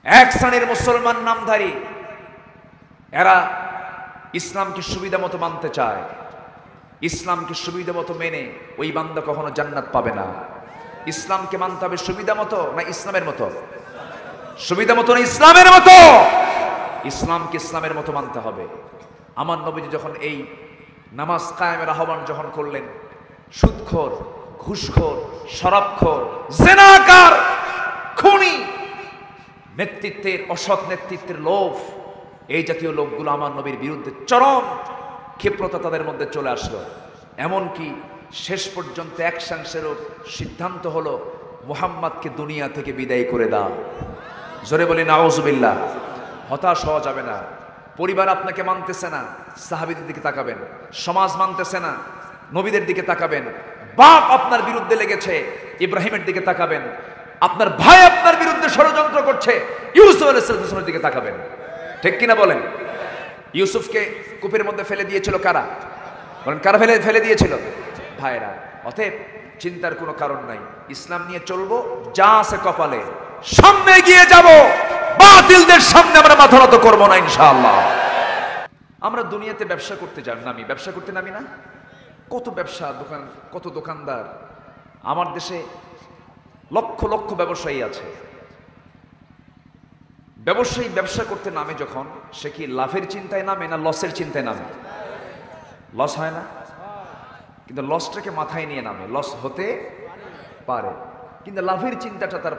এক শ্রেণীর মুসলমান নামধারী, এরা ইসলামকে সুবিধা মতো মানতে চায়। ইসলামকে সুবিধা মতো মেনে ওই বান্দা কখনো জান্নাত পাবে না। ইসলামকে মানতে হবে সুবিধা মতো না ইসলামের মতো? সুবিধা মতো না ইসলামের মতো? ইসলামকে ইসলামের মতো মানতে হবে। আমার নবীজি যখন এই নামাজ কায়েমের আহ্বান যখন করলেন, সুদখোর, ঘুষখোর, শরাবখোর, জিনাকার, খুনি, নেতৃত্বের, অসৎ নেতৃত্বের লোভ, এই জাতীয় লোকগুলো আমার নবীর বিরুদ্ধে চরম ক্ষিপ্রতা তাদের মধ্যে চলে আসলো। এমনকি শেষ পর্যন্ত একশাংশেরও সিদ্ধান্ত হলো মুহাম্মাদকে দুনিয়া থেকে বিদায় করে দাও। জোরে বলি নাউজুবিল্লাহ। হতাশ হওয়া যাবে না। পরিবার আপনাকে মানতেছে না, সাহাবীদের দিকে তাকাবেন। সমাজ মানতেছে না, নবীদের দিকে তাকাবেন। বাপ আপনার বিরুদ্ধে লেগেছে, ইব্রাহিমের দিকে তাকাবেন। আপনার ভাই আপনার বিরুদ্ধে ষড়যন্ত্র করছে, ইউসুফ আলাইহিস সালামের দিকে তাকাবেন। ঠিক কিনা বলেন? ইউসুফকে কূপের মধ্যে ফেলে দিয়েছিল কারা? বলেন, কারা ফেলে দিয়েছিল? ভাইরা। অতএব চিন্তার কোনো কারণ নাই। ইসলাম নিয়ে চলবো, যা আছে কপালে, সামনে এগিয়ে যাব। বাতিলদের সামনে আমরা মাথা নত করবো না ইনশাআল্লাহ। আমরা দুনিয়াতে ব্যবসা করতে নামি, ব্যবসা করতে নামি না? কত ব্যবসা, দোকান, কত দোকানদার। আমার দেশে লক্ষ লক্ষ ব্যবসায়ী আছে। ব্যবসায়ী ব্যবসা করতে নামে যখন, সে কি লাভের চিন্তায় নামে না লসের চিন্তায় নামে? লস হয় না? কিন্তু লসটাকে মাথায় নিয়ে নামে। লস হতে পারে, কিন্তু লাভের চিন্তাটা তার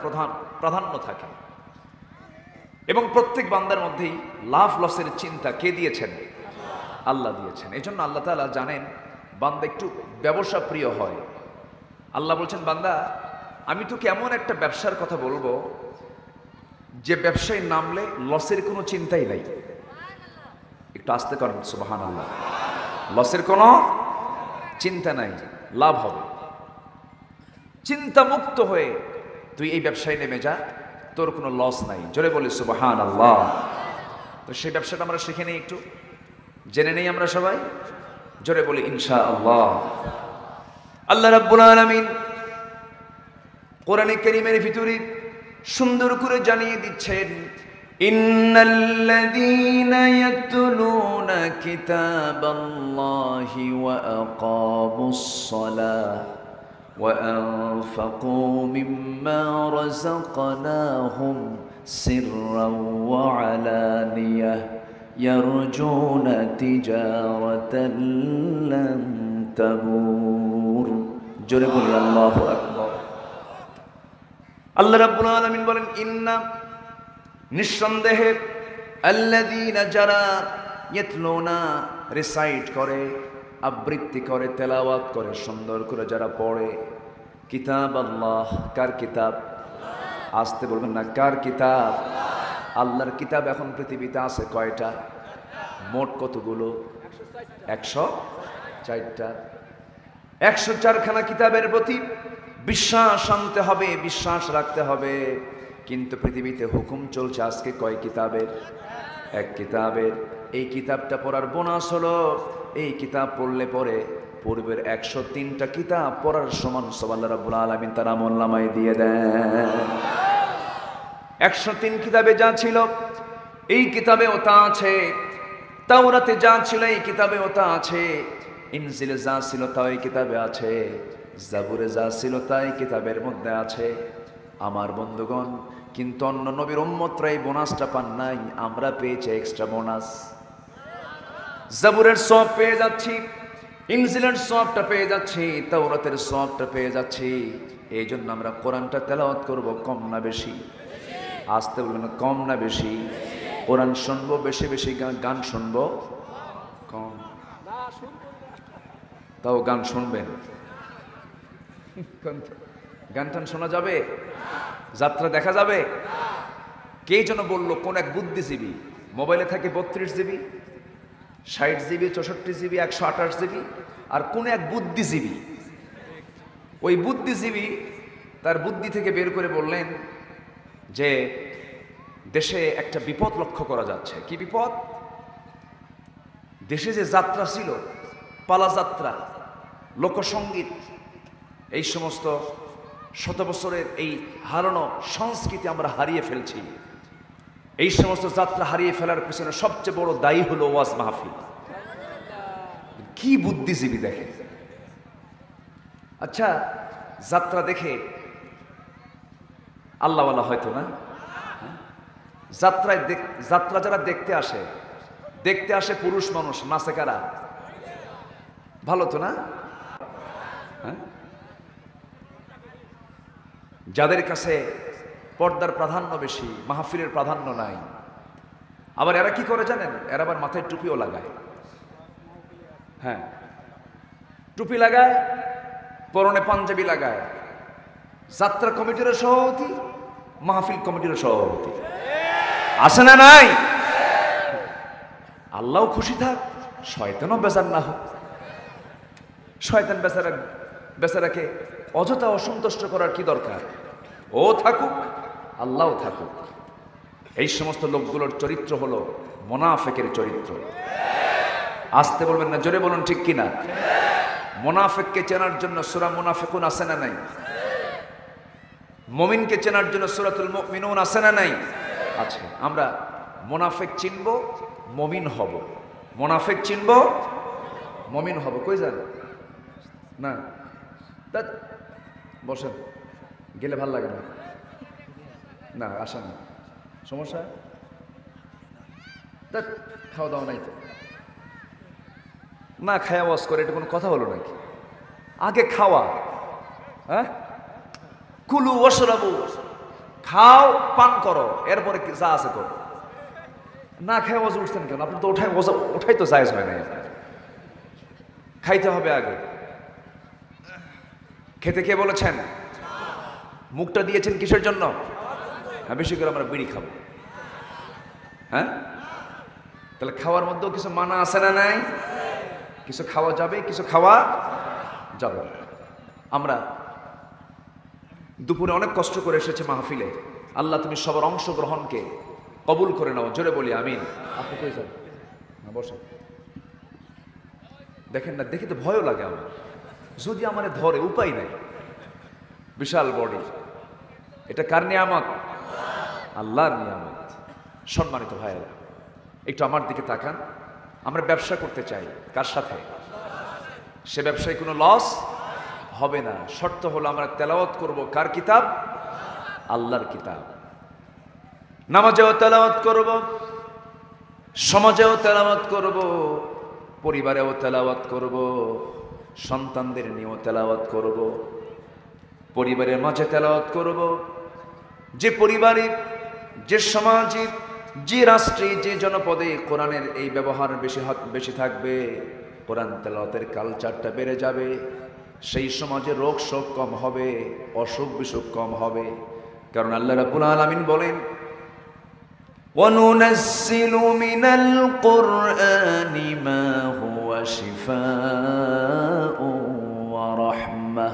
প্রাধান্য থাকে। এবং প্রত্যেক বান্দার মধ্যেই লাভ লসের চিন্তা কে দিয়েছেন? আল্লাহ দিয়েছেন। এই জন্য আল্লাহ তাআলা জানেন বান্দা একটু ব্যবসা প্রিয় হয়। আল্লাহ বলছেন, বান্দা আমি তোকে এমন একটা ব্যবসার কথা বলবো যে ব্যবসায় নামলে লসের কোনো চিন্তাই নাই। একটু আস্তে করেন সুবহানাল্লাহ। লসের কোনো চিন্তা নাই, লাভ হবে। চিন্তা মুক্ত হয়ে তুই এই ব্যবসায় নেমে যা, তোর কোনো লস নাই। জোরে বলি সুবহানাল্লাহ। তো সেই ব্যবসাটা আমরা শিখে নেই, একটু জেনে নেই আমরা সবাই। জোরে বলি ইনশাআল্লাহ। আল্লাহ রাব্বুল আলামিন কোরআনে কারীমের ভিতরে সুন্দর করে জানিয়ে দিচ্ছেন, ইন্নাল্লাযীনা ইয়াতলুনা কিতাবাল্লাহি ওয়া আকামুস সালাহ ওয়া আনফাকু মিম্মা রাযাকনাহুম সিররাও ওয়া আলানিয়াহ ইয়ারজুনা তিজারাতান লান তাবুর। জোরে বলি আল্লাহু আকবার। আল্লাহ রাব্বুল আলামিন বলেন, ইন্না, নিঃসন্দেহে, আল্লাযীনা, যারা, ইয়াতলুনা, রিসাইট করে, আবৃত্তি করে, তেলাওয়াত করে, সুন্দর করে যারা পড়ে, কিতাব আল্লাহ, কার কিতাব? আসতে বলবেন না, কার কিতাব? আল্লাহর কিতাব এখন পৃথিবীতে আছে কয়টা? মোট কতগুলো? 104টা। 104খানা কিতাবের প্রতি বিশ্বাস আনতে হবে, বিশ্বাস রাখতে হবে। কিন্তু পৃথিবীতে হুকুম চলছে আজকে কয় কিতাবের? এক কিতাবের। এই কিতাবটা পড়ার বোনাস হলো, এই কিতাব পড়লে পরে পূর্বের 103টা কিতাব পড়ার সমান আল্লাহ রাব্বুল আলামিন তার আমলনামায় দিয়ে দেন। 103 কিতাবে যা ছিল এই কিতাবেও তা আছে, তাওরাতে যা ছিল এই কিতাবেও তা আছে, ইনজিলে যা ছিল তা এই কিতাবে আছে, জাবুরে যা ছিল তাই কিতাবের মধ্যে আছে। আমার বন্ধুগণ, কিন্তু অন্য নবীর উম্মতরা এই বোনাসটা পান নাই, আমরা পেয়েছি এক্সট্রা বোনাস। জাবুরের সওয়াব পেয়ে যাচ্ছি, ইনজিলের সওয়াবটা পেয়ে যাচ্ছি, তাওরাতের সওয়াবটা পেয়ে যাচ্ছি। এই জন্য আমরা কোরআনটা তেলাওয়াত করব, কম না বেশি? আসতে বলবেন, কম না বেশি? কোরআন শুনবো বেশি বেশি, গান শুনবো কম? তাও গান শুনবেন? গান টান শোনা যাবে? যাত্রা দেখা যাবে? কে যেন বললো, কোন এক বুদ্ধিজীবী, মোবাইলে থাকে 32 জিবি, 60 জিবি, 64 জিবি, 128 জিবি, আর কোন এক বুদ্ধিজীবী, ওই বুদ্ধিজীবী তার বুদ্ধি থেকে বের করে বললেন যে দেশে একটা বিপদ লক্ষ্য করা যাচ্ছে। কি বিপদ? দেশে যে যাত্রা ছিল, পালা যাত্রা, লোকসঙ্গীত, এই সমস্ত শত বছরের এই হারানো সংস্কৃতি আমরা হারিয়ে ফেলছি। এই সমস্ত যাত্রা হারিয়ে ফেলার পিছনে সবচেয়ে বড় দায়ী হলো ওয়াজ মাহফিল। কি বুদ্ধিজীবী দেখে। আচ্ছা, যাত্রা দেখে আল্লাহওয়ালা হয়তো না? যাত্রা যারা দেখতে আসে পুরুষ মানুষ, নাচে কারা? ভালো তো না? যাদের কাছে পর্দার প্রাধান্য বেশি, মাহফিলের প্রাধান্য নাই, আবার এরা কি করে জানেন? এরা আবার মাথায় টুপিও লাগায়। হ্যাঁ, টুপি লাগায়, পরনে পাঞ্জাবি লাগায়। যাত্রা কমিটির সভাপতি, মাহফিল কমিটির সভাপতি, আছে না নাই? আল্লাহ খুশি থাক, শয়তানও বেজার না হোক। শয়তান বেচারাকে অযথা অসন্তুষ্ট করার কি দরকার? ও থাকুক, আল্লাহও থাকুক। এই সমস্ত লোকগুলোর চরিত্র হলো মুনাফিকের চরিত্র। আসতে বলবেন না, জোরে বলুন ঠিক কিনা? মুনাফিককে চেনার জন্য সূরা মুনাফিকুন আছে না নাই? মুমিনকে চেনার জন্য সূরাতুল মুমিনুন আছে না নাই? আছে। আমরা মুনাফিক চিনব, মুমিন হব। মুনাফিক চিনব, মুমিন হব। কই যান? না বসেন, গেলে ভাল লাগে না। না আসেন, সমস্যা? খাওয়া দাওয়া নাই তো? না খাওয়া ওয়াজ করে, এটা কোনো কথা হলো নাকি? আগে খাওয়া। হ্যাঁ, কুলু ওয়াশরাবু, খাও পান করো, এরপরে যা আছে করো। না খাওয়া ওয়াজ উঠছেন কেন? আপনি তো ওঠাই তো জায়েজ হয় না। খাইতে হবে আগে। খেতে কে বলেছেন? মুখটা দিয়েছেন কিসের জন্য? হ্যাঁ, বেশি করে আমরা বিড়ি খাবো। হ্যাঁ, তাহলে খাওয়ার মধ্যেও কিছু মানা আছে না নাই? কিছু খাওয়া যাবে, কিছু খাওয়া যাবে। আমরা দুপুরে অনেক কষ্ট করে এসেছে মাহফিলে। আল্লাহ তুমি সবার অংশগ্রহণকে কবুল করে নাও, জোরে বলি আমিন। আপনি কই যান? না বসে দেখেন না, দেখে তো ভয়ও লাগে আমার। যদি আমার ধরে, উপায় নাই। বিশাল বডি, এটা কার নিয়ামত? আল্লাহর নিয়ামত। সম্মানিত ভাইয়েরা, একটু আমার দিকে তাকান। আমরা ব্যবসা করতে চাই, কার সাথে? সে ব্যবসায় কোনো লস হবে না। শর্ত হলো আমরা তেলাওয়াত করব কার কিতাব? আল্লাহর কিতাব। নামাজেও তেলাওয়াত করব, সমাজেও তেলাওয়াত করব, পরিবারেও তেলাওয়াত করব, সন্তানদের নিয়েও তেলাওয়াত করব, পরিবারের মাঝে তেলাওয়াত করব। যে পরিবারে, যে সমাজে, যে রাষ্ট্রে, যে জনপদে কোরআনের এই ব্যবহার বেশি থাকবে, কোরআন তেলাওয়াতের কালচারটা বেড়ে যাবে, সেই সমাজে রোগ শোক কম হবে, অসুখ বিসুখ কম হবে। কারণ আল্লাহ রাব্বুল আলামিন বলেন, وَنُنَزِّلُ مِنَ الْقُرْآنِ مَا هُوَ شِفَاءٌ وَرَحْمَةٌ।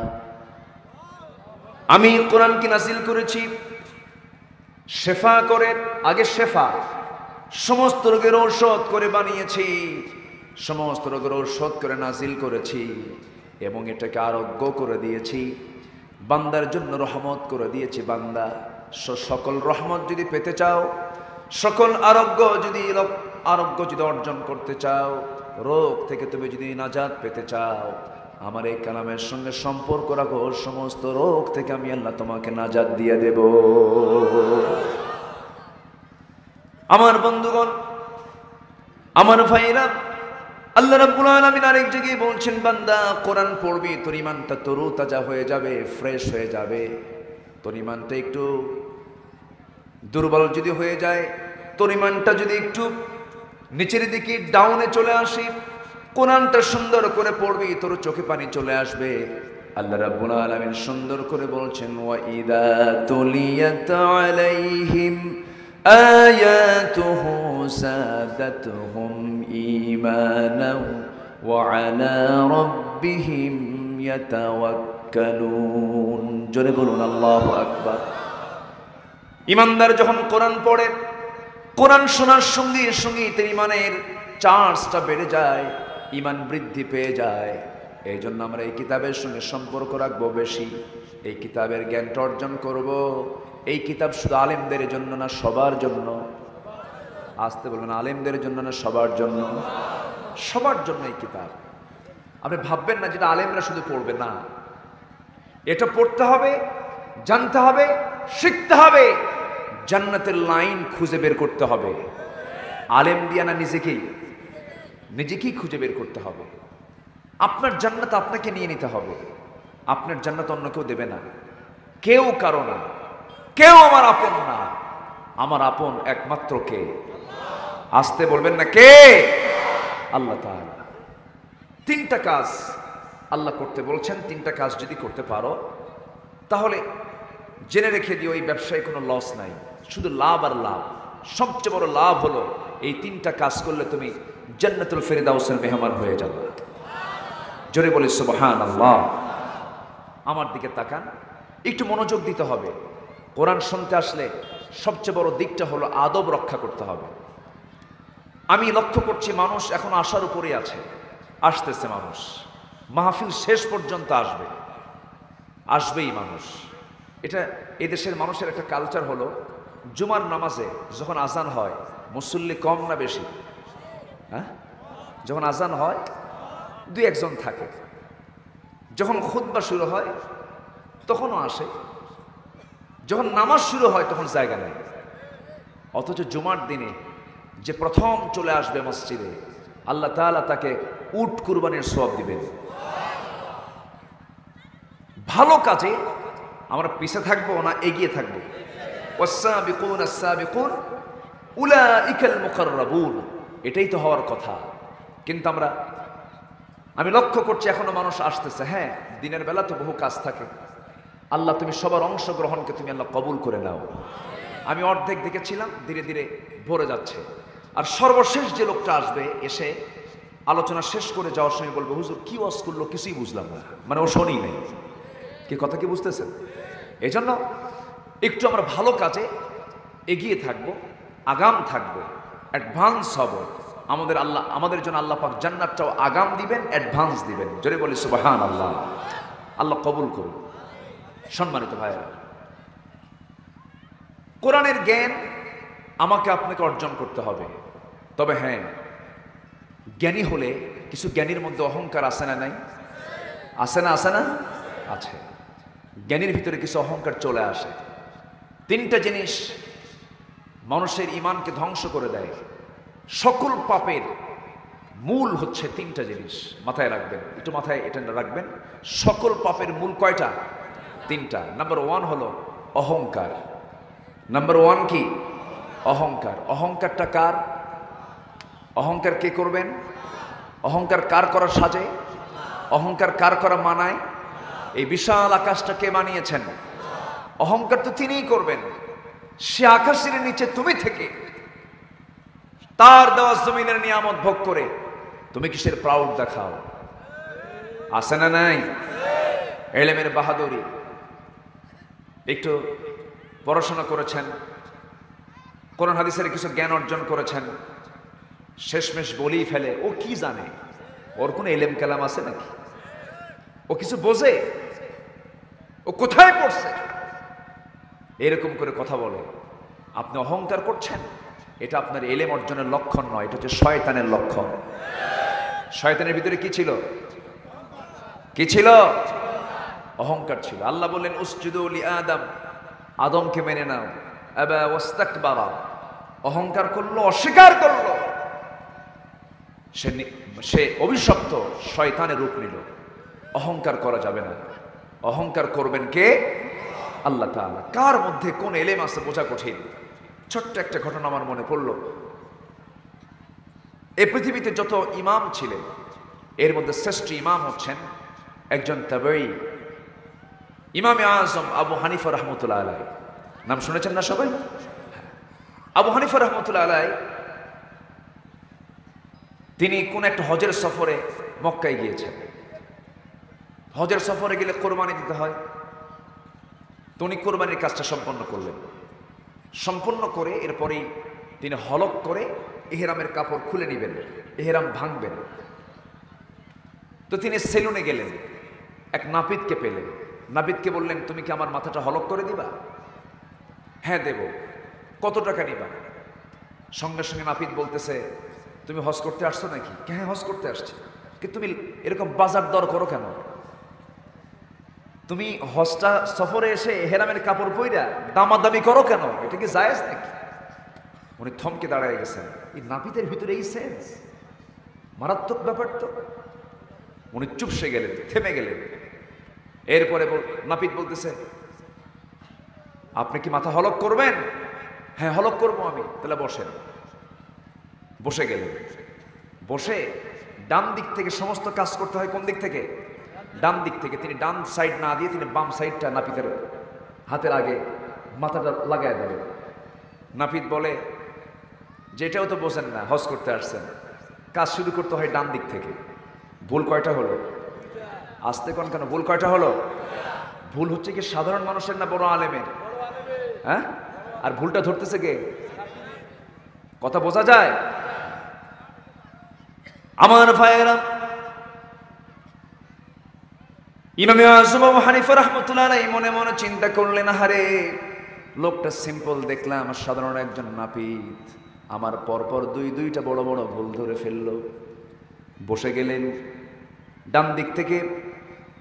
আমি কোরআনকে নাযিল করেছি শেফা করে, আগে শেফা, সমস্ত রোগের ঔষধ করে বানিয়েছি, সমস্ত রোগের ঔষধ করে নাযিল করেছি, এবং এটাকে আরোগ্য করে দিয়েছি, বান্দার জন্য রহমত করে দিয়েছি। বান্দা সকল রহমত যদি পেতে চাও, সকল আরোগ্য যদি অর্জন করতে চাও, রোগ থেকে তুমি যদি নাজাত পেতে চাও, আমার এই কালামের সঙ্গে সম্পর্ক রাখো, সমস্ত রোগ থেকে আমি আল্লাহ তোমাকে নাজাত দিয়ে দেব। আমার বন্ধুগণ, আমার ভাইরা, আল্লাহ রাব্বুল আলামিন আরেক জায়গায় বলছেন, বান্দা কোরআন পড়বি, তোর ঈমানটা তরুতাজা হয়ে যাবে, ফ্রেশ হয়ে যাবে। তোর ঈমানটা একটু দুর্বল যদি হয়ে যায়, তোর ঈমানটা যদি একটু নিচের দিকে ডাউনে চলে আসে, কোরআনটা সুন্দর করে পড়বি, তোর চোখে পানি চলে আসবে। আল্লাহ রাব্বুল আলামিন সুন্দর করে বলছেন, ওয়া ইযা তুলিয়াত আলাইহিম আয়াতুহু সাদাতুহুম ঈমানাও ওয়া আলা রাব্বিহিম ইয়াতাওয়াক্কালুন। জোরে বলুন আল্লাহু আকবার। ঈমানদার যখন কোরআন পড়ে, কোরআন শোনার সঙ্গে সঙ্গে তার ঈমানের চার্জটা বেড়ে যায়, ঈমান বৃদ্ধি পেয়ে যায়। এই জন্য আমরা এই কিতাবের সঙ্গে সম্পর্ক রাখবো বেশি, এই কিতাবের জ্ঞানটা অর্জন করব। এই কিতাব শুধু আলেমদের জন্য না, সবার জন্য। আসতে বলবেন আলেমদের জন্য না সবার জন্য? সবার জন্য এই কিতাব। আপনি ভাববেন না যেটা আলেমরা শুধু পড়বে, না, এটা পড়তে হবে, জানতে হবে, শিখতে হবে, জান্নাতের লাইন খুঁজে বের করতে হবে। আলেম দিয়া না, নিজেকেই খুঁজে বের করতে হবে। আপনার জান্নাত আপনাকে নিয়ে নিতে হবে। আপনার জান্নাত অন্য কেউ দেবে না, কেউ কারো না, কেউ আমার আপন না। আমার আপন একমাত্র কে? আসতে বলবেন না কে? আল্লাহ তাআলা। তিনটা কাজ আল্লাহ করতে বলছেন। তিনটা কাজ যদি করতে পারো তাহলে জেনে রেখে দিও এই ব্যবসায় কোনো লস নাই, শুধু লাভ আর লাভ। সবচেয়ে বড় লাভ হলো এই তিনটা কাজ করলে তুমি জান্নাতুল ফেরদাউসের মেহমান হয়ে যাবে। জোরে বলি সুবহানাল্লাহ। আমার দিকে তাকান, একটু মনোযোগ দিতে হবে। কোরআন শুনতে আসলে সবচেয়ে বড় দিকটা হলো আদব রক্ষা করতে হবে। আমি লক্ষ্য করছি মানুষ এখন আসার উপরে আছে, আসতেছে মানুষ, মাহফিল শেষ পর্যন্ত আসবেই মানুষ। এটা এদেশের মানুষের একটা কালচার হলো জুমার নামাজে যখন আজান হয় মুসল্লি কম না বেশি? হ্যাঁ, যখন আজান হয় দুই একজন থাকে, যখন খুতবা শুরু হয় তখনও আসে, যখন নামাজ শুরু হয় তখন জায়গা নেই। অথচ জুমার দিনে যে প্রথম চলে আসবে মসজিদে, আল্লাহ তাআলা তাকে উট কুরবানির সওয়াব দিবেন। ভালো কাজে আমরা পিছে থাকবো না এগিয়ে থাকবো? ওয়াস-সাবিকুন আস-সাবিকুন উলাইকাল মুকাররাবুন, এটাই তো হওয়ার কথা। কিন্তু আমি লক্ষ্য করছি এখনো মানুষ আসতেছে। হ্যাঁ, দিনের বেলা তো বহু কাজ থাকে। আল্লাহ তুমি সবার অংশগ্রহণকে তুমি আল্লাহ কবুল করে নাও। আমি অর্ধেক দেখেছিলাম, ধীরে ধীরে ভরে যাচ্ছে। আর সর্বশেষ যে লোকটা আসবে, এসে আলোচনা শেষ করে যাওয়ার সময় বলবে, হুজুর কি ওয়াজ করলো কিছুই বুঝলাম না, মানে ও শোনেই নেই। কি কথা কি বুঝতেছেন? এই জন্য একটু আমরা ভালো কাজে এগিয়ে থাকবো, আগাম থাকবো, অ্যাডভান্স হব। আমাদের জন্য আল্লাহ পাক জান্নাতটাও আগাম দিবেন, অ্যাডভান্স দিবেন। জোরে বলি সুবহানাল্লাহ। আল্লাহ কবুল করুন। সম্মানিত ভাইরা, কোরআনের জ্ঞান আমাকে আপনাকে অর্জন করতে হবে। তবে হ্যাঁ, জ্ঞানী হলে কিছু জ্ঞানীর মধ্যে অহংকার আছে না? নাই? আছে না? আছে। জ্ঞানীর ভিতরে কিছু অহংকার চলে আসে। তিনটা জিনিস মানুষের ঈমানকে ধ্বংস করে দেয়। সকল পাপের মূল হচ্ছে তিনটা জিনিস। মাথায় রাখবেন, একটু মাথায় এটা রাখবেন। সকল পাপের মূল কয়টা? তিনটা। নাম্বার ওয়ান হলো অহংকার। নাম্বার ওয়ান কি? অহংকার। অহংকারটা কার? অহংকার কে করবেন? অহংকার কার করা সাজে? অহংকার কার করা মানায়? এই বিশাল আকাশটা কে বানিয়েছেন? অহংকার তো তিনিই করবেন। সে আকাশের নিচে তুমি থেকে তার দেওয়া জমিনের নিয়ামত ভোগ করে তুমি কিসের প্রাউড দেখাও? আছে না নাই? এলেমের বাহাদুরি। একটু পড়াশোনা করেছেন, কোরআন হাদিসের কিছু জ্ঞান অর্জন করেছেন, শেষমেশ বলেই ফেলে ও কি জানে, ওর কোনো এলেম কালাম আছে নাকি, ও কিছু বোঝে, ও কোথায় পড়ছে, এরকম করে কথা বলে। আপনি অহংকার করছেন, এটা আপনার এলেম অর্জনের লক্ষণ নয়, এটা হচ্ছে শয়তানের লক্ষণ। শয়তানের ভিতরে কি ছিল? কি ছিল? অহংকার ছিল। আল্লাহ বললেন উসজুদু লি আদম, আদমকে মেনে নাও। আবা ওয়াস্তাকবারা, অহংকার করলো, অস্বীকার করলো, সে অভিশপ্ত শয়তানের রূপ নিল। অহংকার করা যাবে না। অহংকার করবেন কে? আল্লাহ তাআলা। কার মধ্যে কোন এলেম আছে বোঝা কঠিন। ছোট্ট একটা ঘটনা আমার মনে পড়ল। এই পৃথিবীতে যত ইমাম ছিলেন এর মধ্যে শ্রেষ্ঠ ইমাম হচ্ছেন একজন তাবেঈ, ইমামে আজম আবু হানিফা রাহমাতুল্লাহ আলাইহি। নাম শুনেছেন না সবাই? আবু হানিফা রাহমাতুল্লাহ আলাইহি তিনি কোন একটা হজের সফরে মক্কায় গিয়েছেন। হজের সফরে গেলে কোরবানি দিতে হয়, তো উনি কোরবানির কাজটা সম্পন্ন করলেন। সম্পন্ন করে এরপরেই তিনি হলক করে ইহরামের কাপড় খুলে নেবেন, ইহরাম ভাঙবেন। তো তিনি সেলুনে গেলেন, এক নাপিতকে পেলেন। নাপিতকে বললেন, তুমি কি আমার মাথাটা হলক করে দিবা? হ্যাঁ দেব। কত টাকা নিবা? সঙ্গে সঙ্গে নাপিত বলতেছে, তুমি হজ করতে আসছো নাকি? হ্যাঁ, হজ করতে আসছি। কিন্তু তুমি এরকম বাজার দর করো কেন? তুমি হজটা সফরে এসে হেরামের কাপড় পইরা দামাদামি করো কেন? এটা কি জায়েজ নাকি? উনি থমকে দাঁড়ায় গেছেন। এই নাপিতের ভিতরে এই সেন্স, মারাত্মক ব্যাপার তো। উনি চুপসে গেলেন, থেমে গেলেন। এরপরে নাপিত বলতেছে, আপনি কি মাথা হলক করবেন? হ্যাঁ, হলক করবো আমি। তাহলে বসেন। বসে গেলেন। বসে ডান দিক থেকে সমস্ত কাজ করতে হয়। কোন দিক থেকে? ডান দিক থেকে। তিনি ডান সাইড না দিয়ে তিনি বাম সাইডটা নাপিতের হাতের আগে মাথাটা লাগাই দেবেন। নাপিত বলে, যেটাও তো বোঝেন না, হজ করতে আসছেন, কাজ শুরু করতে হয় ডান দিক থেকে। ভুল কয়টা হলো? আসতে কোন কেন? ভুল কয়টা হলো? ভুল হচ্ছে কি সাধারণ মানুষের না বড় আলেমের? হ্যাঁ? আর ভুলটা ধরতেছে কে? কথা বোঝা যায়? আমার ভাইয়েরা, ইমাম আযম আবু হানিফা রাহমাতুল্লাহ আলাইহি মনে মনে চিন্তা করলেন, আরে লোকটা সিম্পল দেখলাম, সাধারণ একজন নাপিত, আমার পরপর দুইটা বড় বড় ভুল ধরে ফেললো। বসে গেলেন। ডান দিক থেকে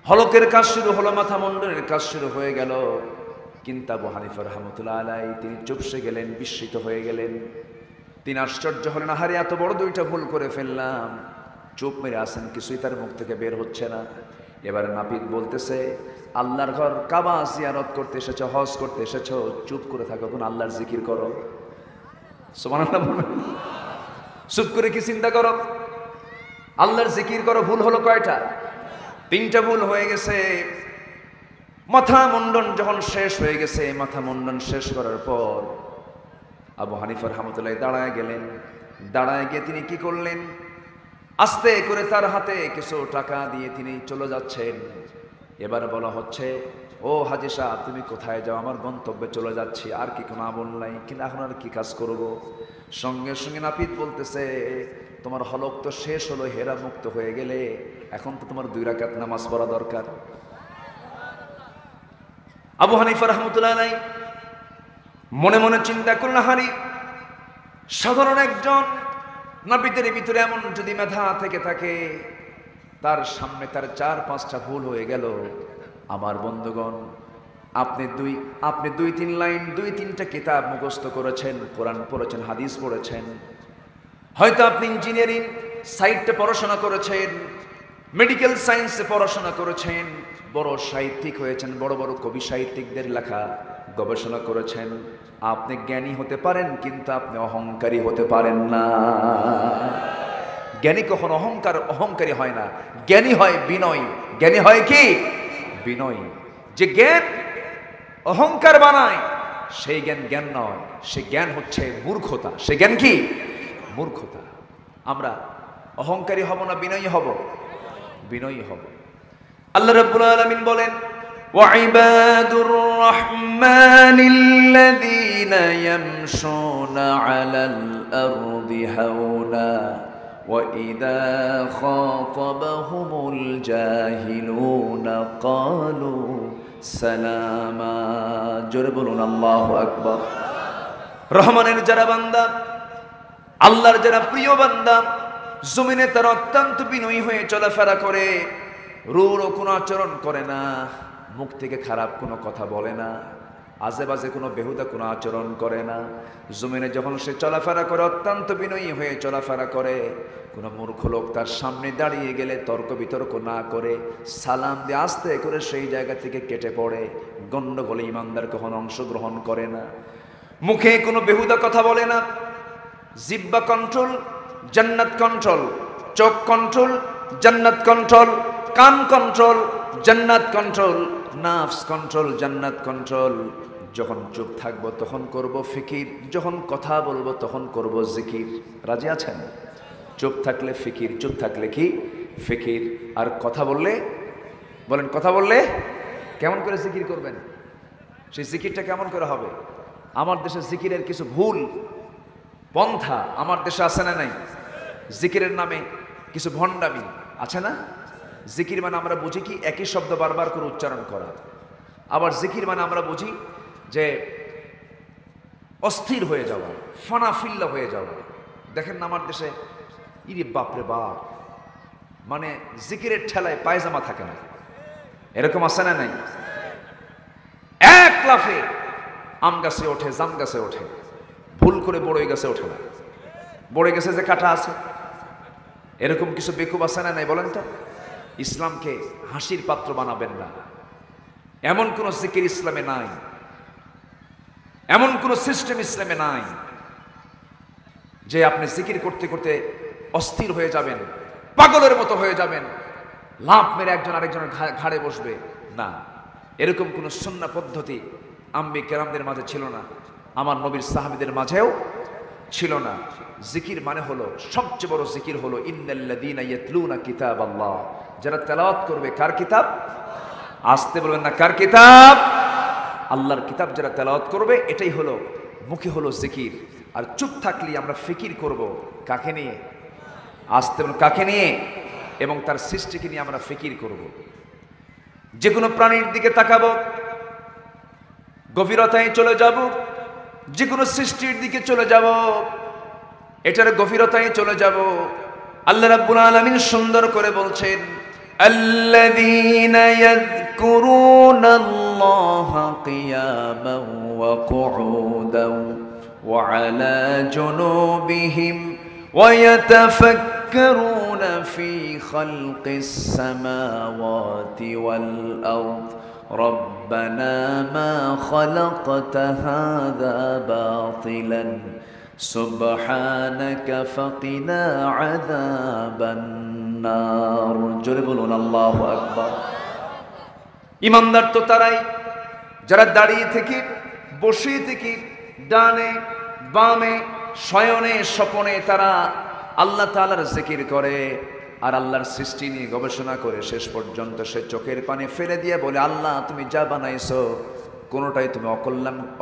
হলকের কাজ শুরু হলো, মাথা মুন্ডনের কাজ শুরু হয়ে গেল। কিন্তু আবু হানিফা রাহমাতুল্লাহ আলাইহি তিনি চুপসে গেলেন, বিস্মিত হয়ে গেলেন। তিনি আশ্চর্য হলেন, আহারে এত বড় দুইটা ভুল করে ফেললাম। চুপ মেরে আছেন, কিছুই তার মুখ থেকে বের হচ্ছে না। এবার নাপিত বলতেছে, আল্লাহর ঘর কাবা জিয়ারত করতে এসেছো, হজ করতে এসেছো, চুপ করে থাকো, কোন আল্লাহর জিকির করো। সুবহানাল্লাহ বলবেন? চুপ করে কি চিন্তা করো? আল্লাহর জিকির করো। ভুল হলো কয়টা? 3টা ভুল হয়ে গেছে। মাথা মুন্ডন যখন শেষ হয়ে গেছে, মাথা মুন্ডন শেষ করার পর আবু হানিফা রাহমাতুল্লাহ দাঁড়ায় গেলেন। দাঁড়ায় গিয়ে তিনি কি করলেন? আস্তে করে তার হাতে কিছু টাকা দিয়ে তিনি চলে যাচ্ছেন। এবার বলা হচ্ছে, ও হাজী সাহেব, তুমি কোথায় যাও? আমার গন্তব্যে চলে যাচ্ছি, আর কি কোনো আমল নাই? কিন্তু এখন আর কি কাজ করব? সঙ্গে সঙ্গে নাপিত বলতেছে, তোমার হলক তো শেষ হলো, হেরা মুক্ত হয়ে গেলে, এখন তো তোমার 2 রাকাত নামাজ পড়া দরকার। আবু হানিফা রাহমাতুল্লাহ আলাইহি মনে মনে চিন্তা করলেন, হারি সাধারণ একজন নাপিতের ভিতরে এমন যদি মেধা থেকে থাকে, তার সামনে তার 4-5টা ভুল হয়ে গেল। আমার বন্ধুগণ, আপনি 2-3 লাইন 2-3টা কিতাব মুখস্থ করেছেন, কোরআন পড়েছেন, হাদিস পড়েছেন, হয়তো আপনি ইঞ্জিনিয়ারিং সাইডে পড়াশোনা করেছেন, মেডিকেল সায়েন্সে পড়াশোনা করেছেন, বড় সাহিত্যিক হয়েছেন, বড় বড় কবি সাহিত্যিকদের লেখা গবেষণা করেছেন। আপনি জ্ঞানী হতে পারেন, কিন্তু আপনি অহংকারী হতে পারেন না। জ্ঞানী কখনো অহংকারী হয় না, জ্ঞানী হয় বিনয়ী। জ্ঞানী হয় কি? বিনয়ী। যে জ্ঞান অহংকার বানায়, সেই জ্ঞান জ্ঞান নয়, সে জ্ঞান হচ্ছে মূর্খতা। সে জ্ঞান কি? মূর্খতা। আমরা অহংকারী হব না বিনয়ী হব? বিনয়ী হব। আল্লাহ রাব্বুল আলামিন বলেন, ওয়াইবাদুর রহমানিল্লাযীনা ইয়ামশুনা আলাল আরদি হাওনা ওয়া ইযা খাতাবাহুমুল জাহিলুনা ক্বালু সালামা। জোরে বলুন আল্লাহু আকবার। রহমানের যারা বান্দা, আল্লাহর যারা প্রিয় বান্দা, জমিনে তারা অত্যন্ত বিনয়ী হয়ে চলাফেরা করে, রূঢ় কোনো আচরণ করে না, মুখ থেকে খারাপ কোনো কথা বলে না, আজে বাজে কোনো বেহুদা কোনো আচরণ করে না। জমিনে যখন সে চলাফেরা করে, অত্যন্ত বিনয়ী হয়ে চলাফেরা করে। কোনো মূর্খ লোক তার সামনে দাঁড়িয়ে গেলে তর্ক বিতর্ক না করে, সালাম দিয়ে আস্তে করে সেই জায়গা থেকে কেটে পড়ে। গণ্ডগোলে ইমানদার কখনো অংশগ্রহণ করে না। মুখে কোনো বেহুদা কথা বলে না। জিহ্বা কন্ট্রোল, জান্নাত কন্ট্রোল। চোখ কন্ট্রোল, জান্নাত কন্ট্রোল। কান কন্ট্রোল, জান্নাত কন্ট্রোল। নাফস কন্ট্রোল, জান্নাত কন্ট্রোল। যখন চুপ থাকবো তখন করব ফিকির, যখন কথা বলবো তখন করব জিকির। রাজি আছেন? চুপ থাকলে ফিকির, চুপ থাকলে কি? ফিকির। আর কথা বললে, বলেন কথা বললে কেমন করে জিকির করবেন? সেই জিকিরটা কেমন করে হবে? আমার দেশে জিকিরের কিছু ভুল পন্থা আমার দেশে আছে না নাই? জিকিরের নামে কিছু ভণ্ডামি আছে না? জিকির মানে আমরা বুঝি কি? একই শব্দ বারবার করে উচ্চারণ করা। আবার জিকির মানে আমরা বুঝি যে অস্থির হয়ে যাওয়া, ফানাফিল্লা হয়ে যাওয়া। দেখেন না আমার দেশে, ইরে বাপরে বাপ, মানে জিকিরের ঠেলায় পায়জামা থাকে না, এরকম আছে না নাই? এক লাফে আম গাছে ওঠে, জাম গাছে ওঠে, ভুল করে বড়ই গাছে ওঠে না, বড়ই গাছে যে কাঁটা আছে, এরকম কিছু বেকুব আছে না নাই বলেন তো? ইসলামকে হাসির পাত্র বানাবেন না। এমন কোন জিকির ইসলামে নাই, এমন কোন সিস্টেম ইসলামে নাই যে আপনি জিকির করতে করতে অস্থির হয়ে যাবেন, পাগলের মতো হয়ে যাবেন, লাফ মেরে একজন আরেকজনের ঘাড়ে বসবে না। এরকম কোন সুন্নাহ পদ্ধতি আম্বি কেরামদের মাঝে ছিল না, আমার নবীর সাহাবীদের মাঝেও ছিল না। জিকির মানে হলো, সবচেয়ে বড় জিকির হলো ইন্নাল্লাযীনা ইয়াতলুনা কিতাবাল্লাহ, যারা তেলাওয়াত করবে কার কিতাব? আসতে বলবেন না, কার কিতাব? আল্লাহর কিতাব যারা তেলাওয়াত করবে, এটাই হলো মুখে হলো জিকির। আর চুপ থাকলে আমরা ফিকির করব কাকে নিয়ে? আসতে বলুন, কাকে নিয়ে? এবং তার সৃষ্টিকে নিয়ে আমরা ফিকির করব। যে কোনো প্রাণীর দিকে তাকাবো, গভীরতায় চলে যাব, যে কোনো সৃষ্টির দিকে চলে যাব, এটার গভীরতায় চলে যাব। আল্লাহ রাব্বুল আলামিন সুন্দর করে বলছেন, আল্লাযীনা ইয়াযকুরুনাল্লাহা কিয়ামান ওয়া কুউদান ওয়া আলা জুনুবিহিম ওয়া ইয়াতাফাক্কারুনা ফি খালকিস সামাওয়াতি ওয়াল আরদ রব্বানা মা খালাকতা হাযা বাতিলান সুবহানাকা ফাকিনা আযাবান নার। জোরে বলুন আল্লাহু আকবার। ঈমানদার তো তারাই যারা দাঁড়িয়ে থেকে, বসে থেকে, ডানে বামে, শয়নে স্বপনে তারা আল্লাহ তাআলার জিকির করে, আর আল্লাহর সৃষ্টি নিয়ে গবেষণা করে শেষ পর্যন্ত সে চোখের পানি ফেলে দিয়ে বলে, আল্লাহ তুমি যা বানাইছো কোনোটাই তুমি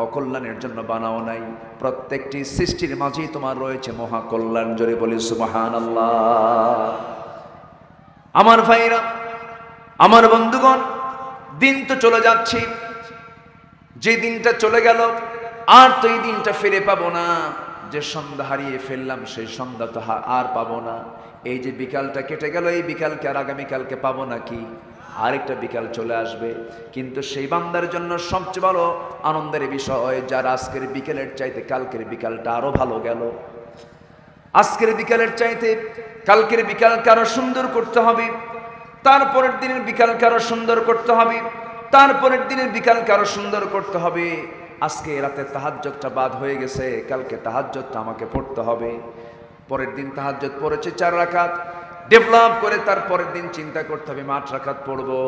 অকল্যাণের জন্য বানাও নাই, প্রত্যেকটি সৃষ্টির মাঝেই তোমার রয়েছে মহাকল্যাণ। জোরে বলি সুবহানাল্লাহ। আমার ভাইরা, আমার বন্ধুগণ, দিন তো চলে যাচ্ছে, যে দিনটা চলে গেল আর তো এই দিনটা ফিরে পাবো না। যে সন্ধ্যা হারিয়ে ফেললাম সেই সন্ধ্যা তো আর পাবো না। এই যে বিকালটা কেটে গেল, এই বিকালকে আর আগামীকালকে পাবো নাকি? আরেকটা বিকাল চলে আসবে। কিন্তু সেই বান্দার জন্য সবচেয়ে বড় আনন্দের বিষয়, যার আজকের বিকেলের চাইতে কালকের বিকালটা আরো ভালো গেল। আজকের বিকালের চাইতে কালকের বিকালকে আরো সুন্দর করতে হবে, তারপরের দিনের বিকালকে আরো সুন্দর করতে হবে, তারপরের দিনের বিকালকে আরো সুন্দর করতে হবে। আজকে রাতে তাহাজ্জুদটা বাদ হয়ে গেছে, কালকে তাহাজ্জুদটা আমাকে পড়তে হবে। পরের দিন তাহাজ্জুদ পড়েছে 4 রাকাত, ডেভেলপ করে তারপরের দিন চিন্তা করতে হবে 8 রাকাত পড়বো।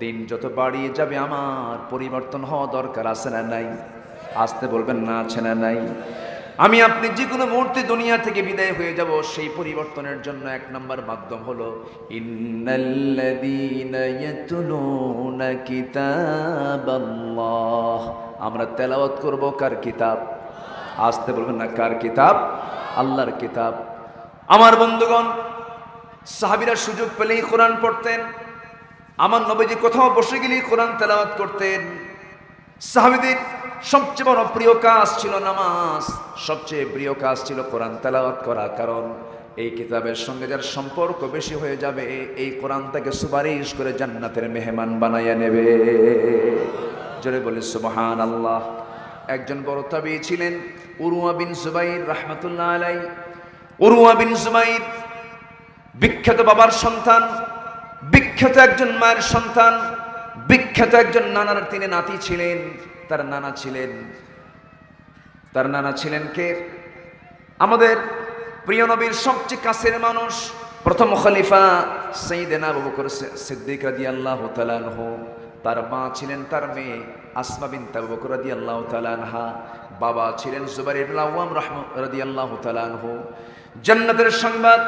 দিন যত বাড়িয়ে যাবে আমার পরিবর্তন হওয়া দরকার, আছে না নাই? আসতে বলবেন না, আছে না নাই? আমি আপনি যে কোনো মুহূর্তে দুনিয়া থেকে বিদায় হয়ে যাব, সেই পরিবর্তনের জন্য 1 নম্বর মাধ্যম হলো ইন্নাল্লাযীনা ইয়াতলুনা কিতাবাল্লাহ। আমরা তেলাওয়াত করব কার কিতাব? আসতে বলবেন না, কার কিতাব? আল্লাহর কিতাব। আমার বন্ধুগণ, সাহাবীরা সুযোগ পেলেই কোরআন পড়তেন। আমার নবীজি কোথাও বসে গেলেই কোরআন তেলাওয়াত করতেন। সাহাবীদের সবচেয়ে বড় প্রিয় কাজ ছিল নামাজ, সবচেয়ে প্রিয় কাজ ছিল কোরআন তেলাওয়াত করা। কারণ এই কিতাবের সঙ্গে যার সম্পর্ক বেশি হয়ে যাবে, এই কোরআন তাকে সুপারিশ করে জান্নাতের মেহমান বানাইয়া নেবে। জোরে বলি সুবহানাল্লাহ। একজন বড় তাবী ছিলেন উরওয়া বিন জুবাইর রাহমাতুল্লাহ আলাইহি। উরওয়া বিন জুবাইর বিখ্যাত বাবার সন্তান, বিখ্যাত একজন মায়ের সন্তান, বিখ্যাত একজন নানার তিনি নাতি ছিলেন। তার নানা ছিলেন কে? আমাদের প্রিয় নবীর সবচেয়ে কাছের মানুষ, প্রথম খলিফা সাইয়েদনা আবু বকর সিদ্দিক রাদিয়াল্লাহু তাআলা আনহু। তার মা ছিলেন তার মেয়ে আসমা বিনত আবু বকর রাদিয়াল্লাহু তাআলা আনহা। বাবা ছিলেন জুবাইর ইবনে আওয়াম রাদিয়াল্লাহু তাআলা আনহু। জান্নাতের সংবাদ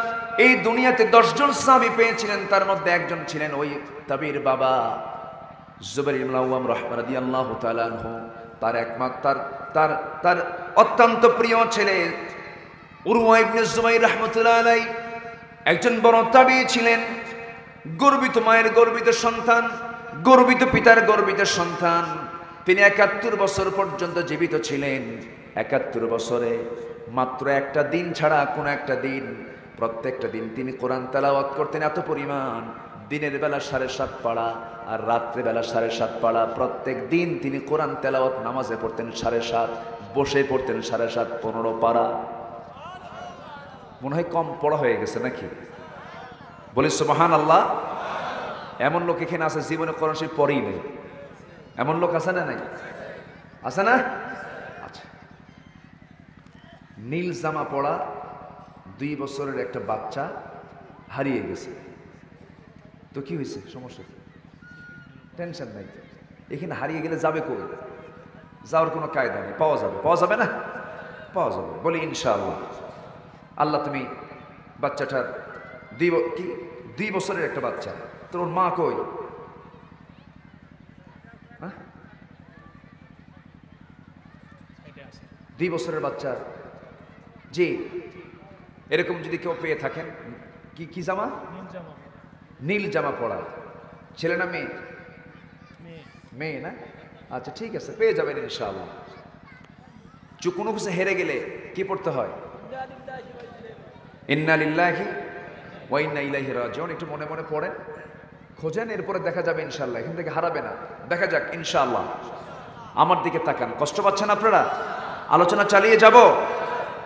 এই দুনিয়াতে 10 জন সাহাবী পেয়েছিলেন, তার মধ্যে একজন ছিলেন ওই তাবীর বাবা জুবাইর ইবনে আওয়াম রাদিয়াল্লাহু তাআলা আনহু। তার একমাত্র তার অত্যন্ত প্রিয় ছেলে উরওয়া ইবনে জুবাইর রাহমাতুল্লাহ আলাইহি একজন বড় তাবী ছিলেন, গর্বিত মায়ের গর্বিত সন্তান, গর্বিত পিতার গর্বিত সন্তান। তিনি 71 বছর পর্যন্ত জীবিত ছিলেন। ৭১ বছরে মাত্র একটা দিন ছাড়া কোন একটা দিন, প্রত্যেকটা দিন তিনি কোরআন তেলাওয়াত করতেন এত পরিমাণ। দিনের বেলা 7.5 পারা আর রাত্রে বেলা 7.5 পারা। প্রত্যেক দিন তিনি কোরআন তেলাওয়াত নামাজে পড়তেন 7.5, বসে পড়তেন 7.5, 15 পারা। মনে হয় কম পড়া হয়ে গেছে নাকি? বলি সুবহানাল্লাহ। এমন লোক এখানে আছে জীবনে কোরআন শরীফ পড়েই নেই, এমন লোক আছে না নাই? আছে না? আচ্ছা, নীল জামা পড়া 2 বছরের একটা বাচ্চা হারিয়ে গেছে। তো কি হয়েছে? সমস্যা কি? টেনশন নাই। এখানে হারিয়ে গেলে যাবে কই? যাওয়ার কোনো কায়দা নেই। পাওয়া যাবে, পাওয়া যাবে না? পাওয়া যাবে। বলি ইনশাআল্লাহ। আল্লাহ তুমি বাচ্চাটার 2 বছরের একটা বাচ্চা, তোর মা কই? 2 বছরের বাচ্চা। জি, এরকম যদি কেউ পেয়ে থাকেন, কি জামা? নীল জামা পড়া। ছেলে না মেয়ে? মেয়ে না? আচ্ছা ঠিক আছে, পেয়ে যাবেন ইনশাআল্লাহ। কোনো কিছু হেরে গেলে কি পড়তে হয়? ইন্না লিল্লাহি ওয়া ইন্না ইলাইহি রাজিউন। একটু মনে মনে পড়েন, খোঁজেন, এরপরে দেখা যাবে ইনশাআল্লাহ। এখান থেকে হারাবে না, দেখা যাক ইনশাআল্লাহ। আমার দিকে তাকান। কষ্ট পাচ্ছেন আপনারা? আলোচনা চালিয়ে যাব,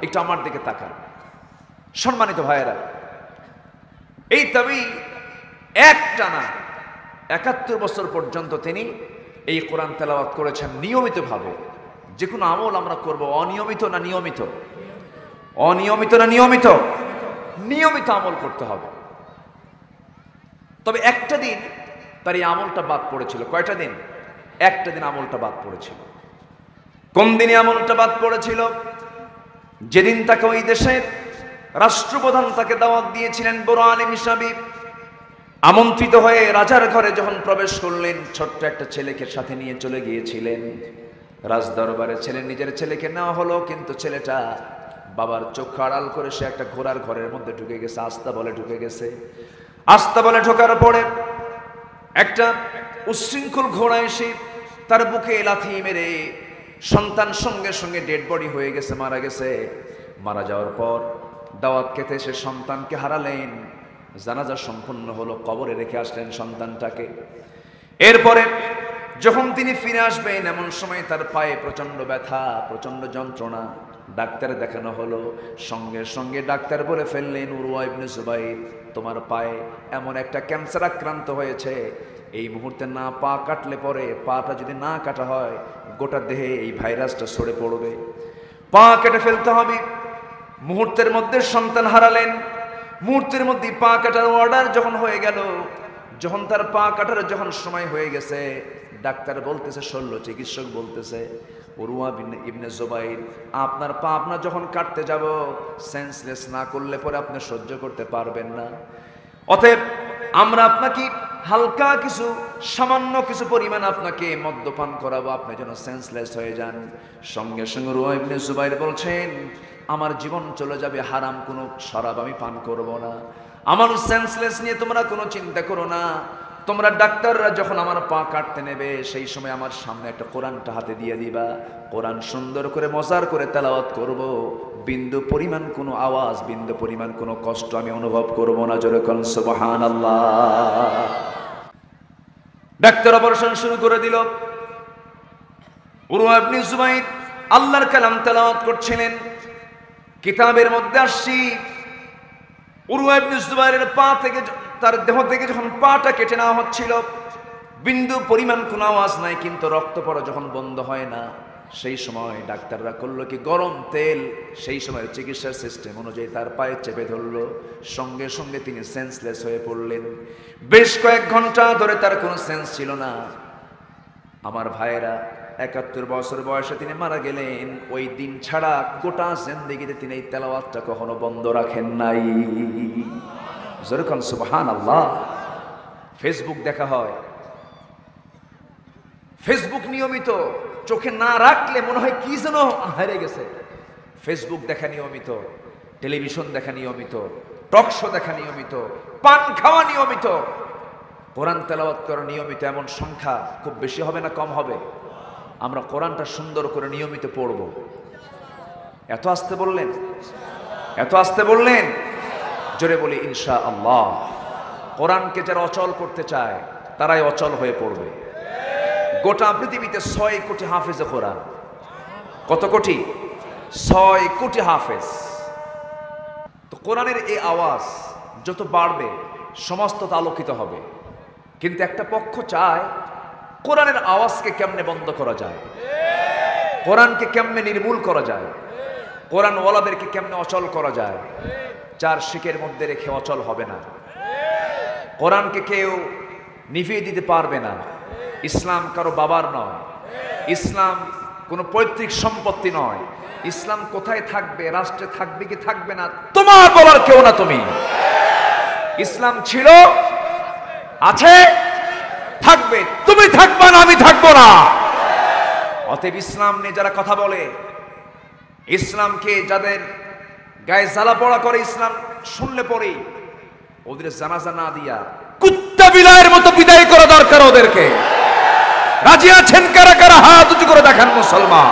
একটু আমার দিকে তাকান। সম্মানিত ভাইয়েরা, এই তবে একটানা ৭১ বছর পর্যন্ত তিনি এই কোরআন তেলাওয়াত করেছেন নিয়মিতভাবে। যে কোনো আমল আমরা করব, অনিয়মিত না নিয়মিত? অনিয়মিত না নিয়মিত? নিয়মিত আমল করতে হবে। তবে একটা দিন তার এই আমলটা বাদ পড়েছিল। কয়টা দিন? একটা দিন আমলটা বাদ পড়েছিল। কোন দিনে আমলটা বাদ পড়েছিল? যেদিন তাকে ওই দেশের রাষ্ট্রপ্রধান তাকে দাওয়াত দিয়েছিলেন বড় আলেম হিসাবে। আমন্ত্রিত হয়ে রাজার ঘরে যখন প্রবেশ করলেন, ছোট্ট একটা ছেলেকে সাথে নিয়ে চলে গিয়েছিলেন রাজ দরবারে। নিজের ছেলেকে নেওয়া হলো, কিন্তু ছেলেটা বাবার চোখ আড়াল করে সে একটা ঘোড়ার ঘরের মধ্যে ঢুকে গেছে, আস্তা বলে ঢুকে গেছে। আস্তা বলে ঢোকার পরে একটা উচ্ছৃঙ্খল ঘোড়া এসে তার বুকে লাথি মেরে সন্তান সঙ্গে সঙ্গে ডেড বডি হয়ে গেছে, মারা গেছে। মারা যাওয়ার পর দাওয়াত খেতে সে সন্তানকে হারালেন। জানাজা সম্পন্ন হলো, কবরে রেখে আসলেন সন্তানটাকে। এরপরে যখন তিনি ফিরে আসবেন, এমন সময় তার পায়ে প্রচন্ড ব্যথা, প্রচন্ড যন্ত্রণা। ডাক্তার দেখানো হলো, সঙ্গে সঙ্গে ডাক্তার বলে ফেললেন, উরওয়া ইবনে জুবাইর, তোমার পায়ে এমন একটা ক্যান্সার আক্রান্ত হয়েছে, এই মুহূর্তে না পা কাটলে পরে, পাটা যদি না কাটা হয়, গোটা দেহে এই ভাইরাসটা ছড়ে পড়বে, পা কেটে ফেলতে হবে। মুহূর্তের মধ্যে সন্তান হারালেন। মুহূর্তের মধ্যে পা কাটার অর্ডার যখন হয়ে গেল, যখন তার পা কাটার যখন সময় হয়ে গেছে, ডাক্তার বলতেছে, শল্য চিকিৎসক বলতেছে, উরওয়া ইবনে জুবাইর, আপনার পা আপনার যখন কাটতে যাব, সেন্সলেস না করলে পরে আপনি সহ্য করতে পারবেন না। অতএব আমরা আপনাকে হালকা কিছু, সামান্য কিছু পরিমাণ আপনাকে মদ্যপান করাবো, আপনি যেন সেন্সলেস হয়ে যান। সঙ্গে সঙ্গে উরওয়া ইবনে জুবাইর বলছেন, আমার জীবন চলে যাবে, হারাম কোনো শরাব আমি পান করব না। আমার সেন্সলেস নিয়ে তোমরা কোনো চিন্তা করো না। তোমরা ডাক্তাররা যখন আমার পা কাটতে নেবে, সেই সময় আমার সামনে একটা কোরআনটা হাতে দিয়ে দিবা। কোরআন সুন্দর করে মজার করে তেলাওয়াত করব। বিন্দু পরিমাণ কোনো আওয়াজ, বিন্দু পরিমাণ কোনো কষ্ট আমি অনুভব করব না। জোরে কোন সুবহানাল্লাহ। ডাক্তার অপারেশন শুরু করে দিল। উরওয়া ইবনে জুবাইর আল্লাহর কালাম তেলাওয়াত করছিলেন। কিতাবের মধ্যে আসছি, উরওয়া ইবনে জুবাইরের পা থেকে, তার দেহ থেকে যখন পাটা কেটে নেওয়া হচ্ছিল, বিন্দু পরিমাণ কোনো আওয়াজ নাই, কিন্তু রক্ত পড়া যখন বন্ধ হয় না, সেই সময় ডাক্তাররা করলো কি, গরম তেল সেই সময়ের চিকিৎসার সিস্টেম অনুযায়ী তার পায়ে চেপে ধরলো। সঙ্গে সঙ্গে তিনি সেন্সলেস হয়ে পড়লেন। বেশ কয়েক ঘন্টা ধরে তার কোনো সেন্স ছিল না। আমার ভাইয়েরা, ৭১ বছর বয়সে তিনি মারা গেলেন। ওই দিন ছাড়া গোটা জিন্দেগিতে তিনি এই তেলাওয়াতটা কখনো বন্ধ রাখেন নাই। যেরকম সুবহানাল্লাহ। ফেসবুক দেখা হয়, ফেসবুক নিয়মিত চোখে না রাখলে মনে হয় কি যেন হারিয়ে গেছে। ফেসবুক দেখা নিয়মিত, টেলিভিশন দেখা নিয়মিত, টক শো দেখা নিয়মিত, পান খাওয়া নিয়মিত, কোরআন তেলাওয়াত করা নিয়মিত, এমন সংখ্যা খুব বেশি হবে না কম হবে? আমরা কোরআনটা সুন্দর করে নিয়মিত পড়ব। এত আসতে বললেন, এত আসতে বললেন, জোরে বলি ইনশাআল্লাহ। কোরআনকে যারা অচল করতে চায় তারাই অচল হয়ে পড়বে। গোটা পৃথিবীতে 6 কোটি হাফেজে কোরআন। কত কোটি? 6 কোটি হাফেজ। তো কোরআনের এই আওয়াজ যত বাড়বে সমস্ত আলোকিত হবে। কিন্তু একটা পক্ষ চায় কোরআনের আওয়াজকে কেমনে বন্ধ করা যায়, কোরআনকে কেমনে নির্মূল করা যায়, কোরআন ওয়ালাদেরকে কেমনে অচল করা যায়। 4 শিকের মধ্যে রেখে অচল হবে না। কোরআনকে কেউ নিভিয়ে দিতে পারবে না। ইসলাম কারো বাবার নয়, ইসলাম কোনো পৈতৃক সম্পত্তি নয়। ইসলাম কোথায় থাকবে, রাষ্ট্রে থাকবে কি থাকবে না তোমার বলার কেউ না তুমি। ইসলাম ছিল, আছে, থাকবে। তুমি থাকবে না, আমি থাকবো না। অতএব ইসলাম নিয়ে যারা কথা বলে, ইসলামকে যাদের গায়ে জ্বালা পড়া করে, ইসলাম শুনলে পরেই ওদের জানাজা না দিয়া কুত্তা বিলাইয়ের মতো বিদায় করা দরকার ওদেরকে। রাজি আছেন কারা কারা? হাত উঁচু করে দেখান মুসলমান।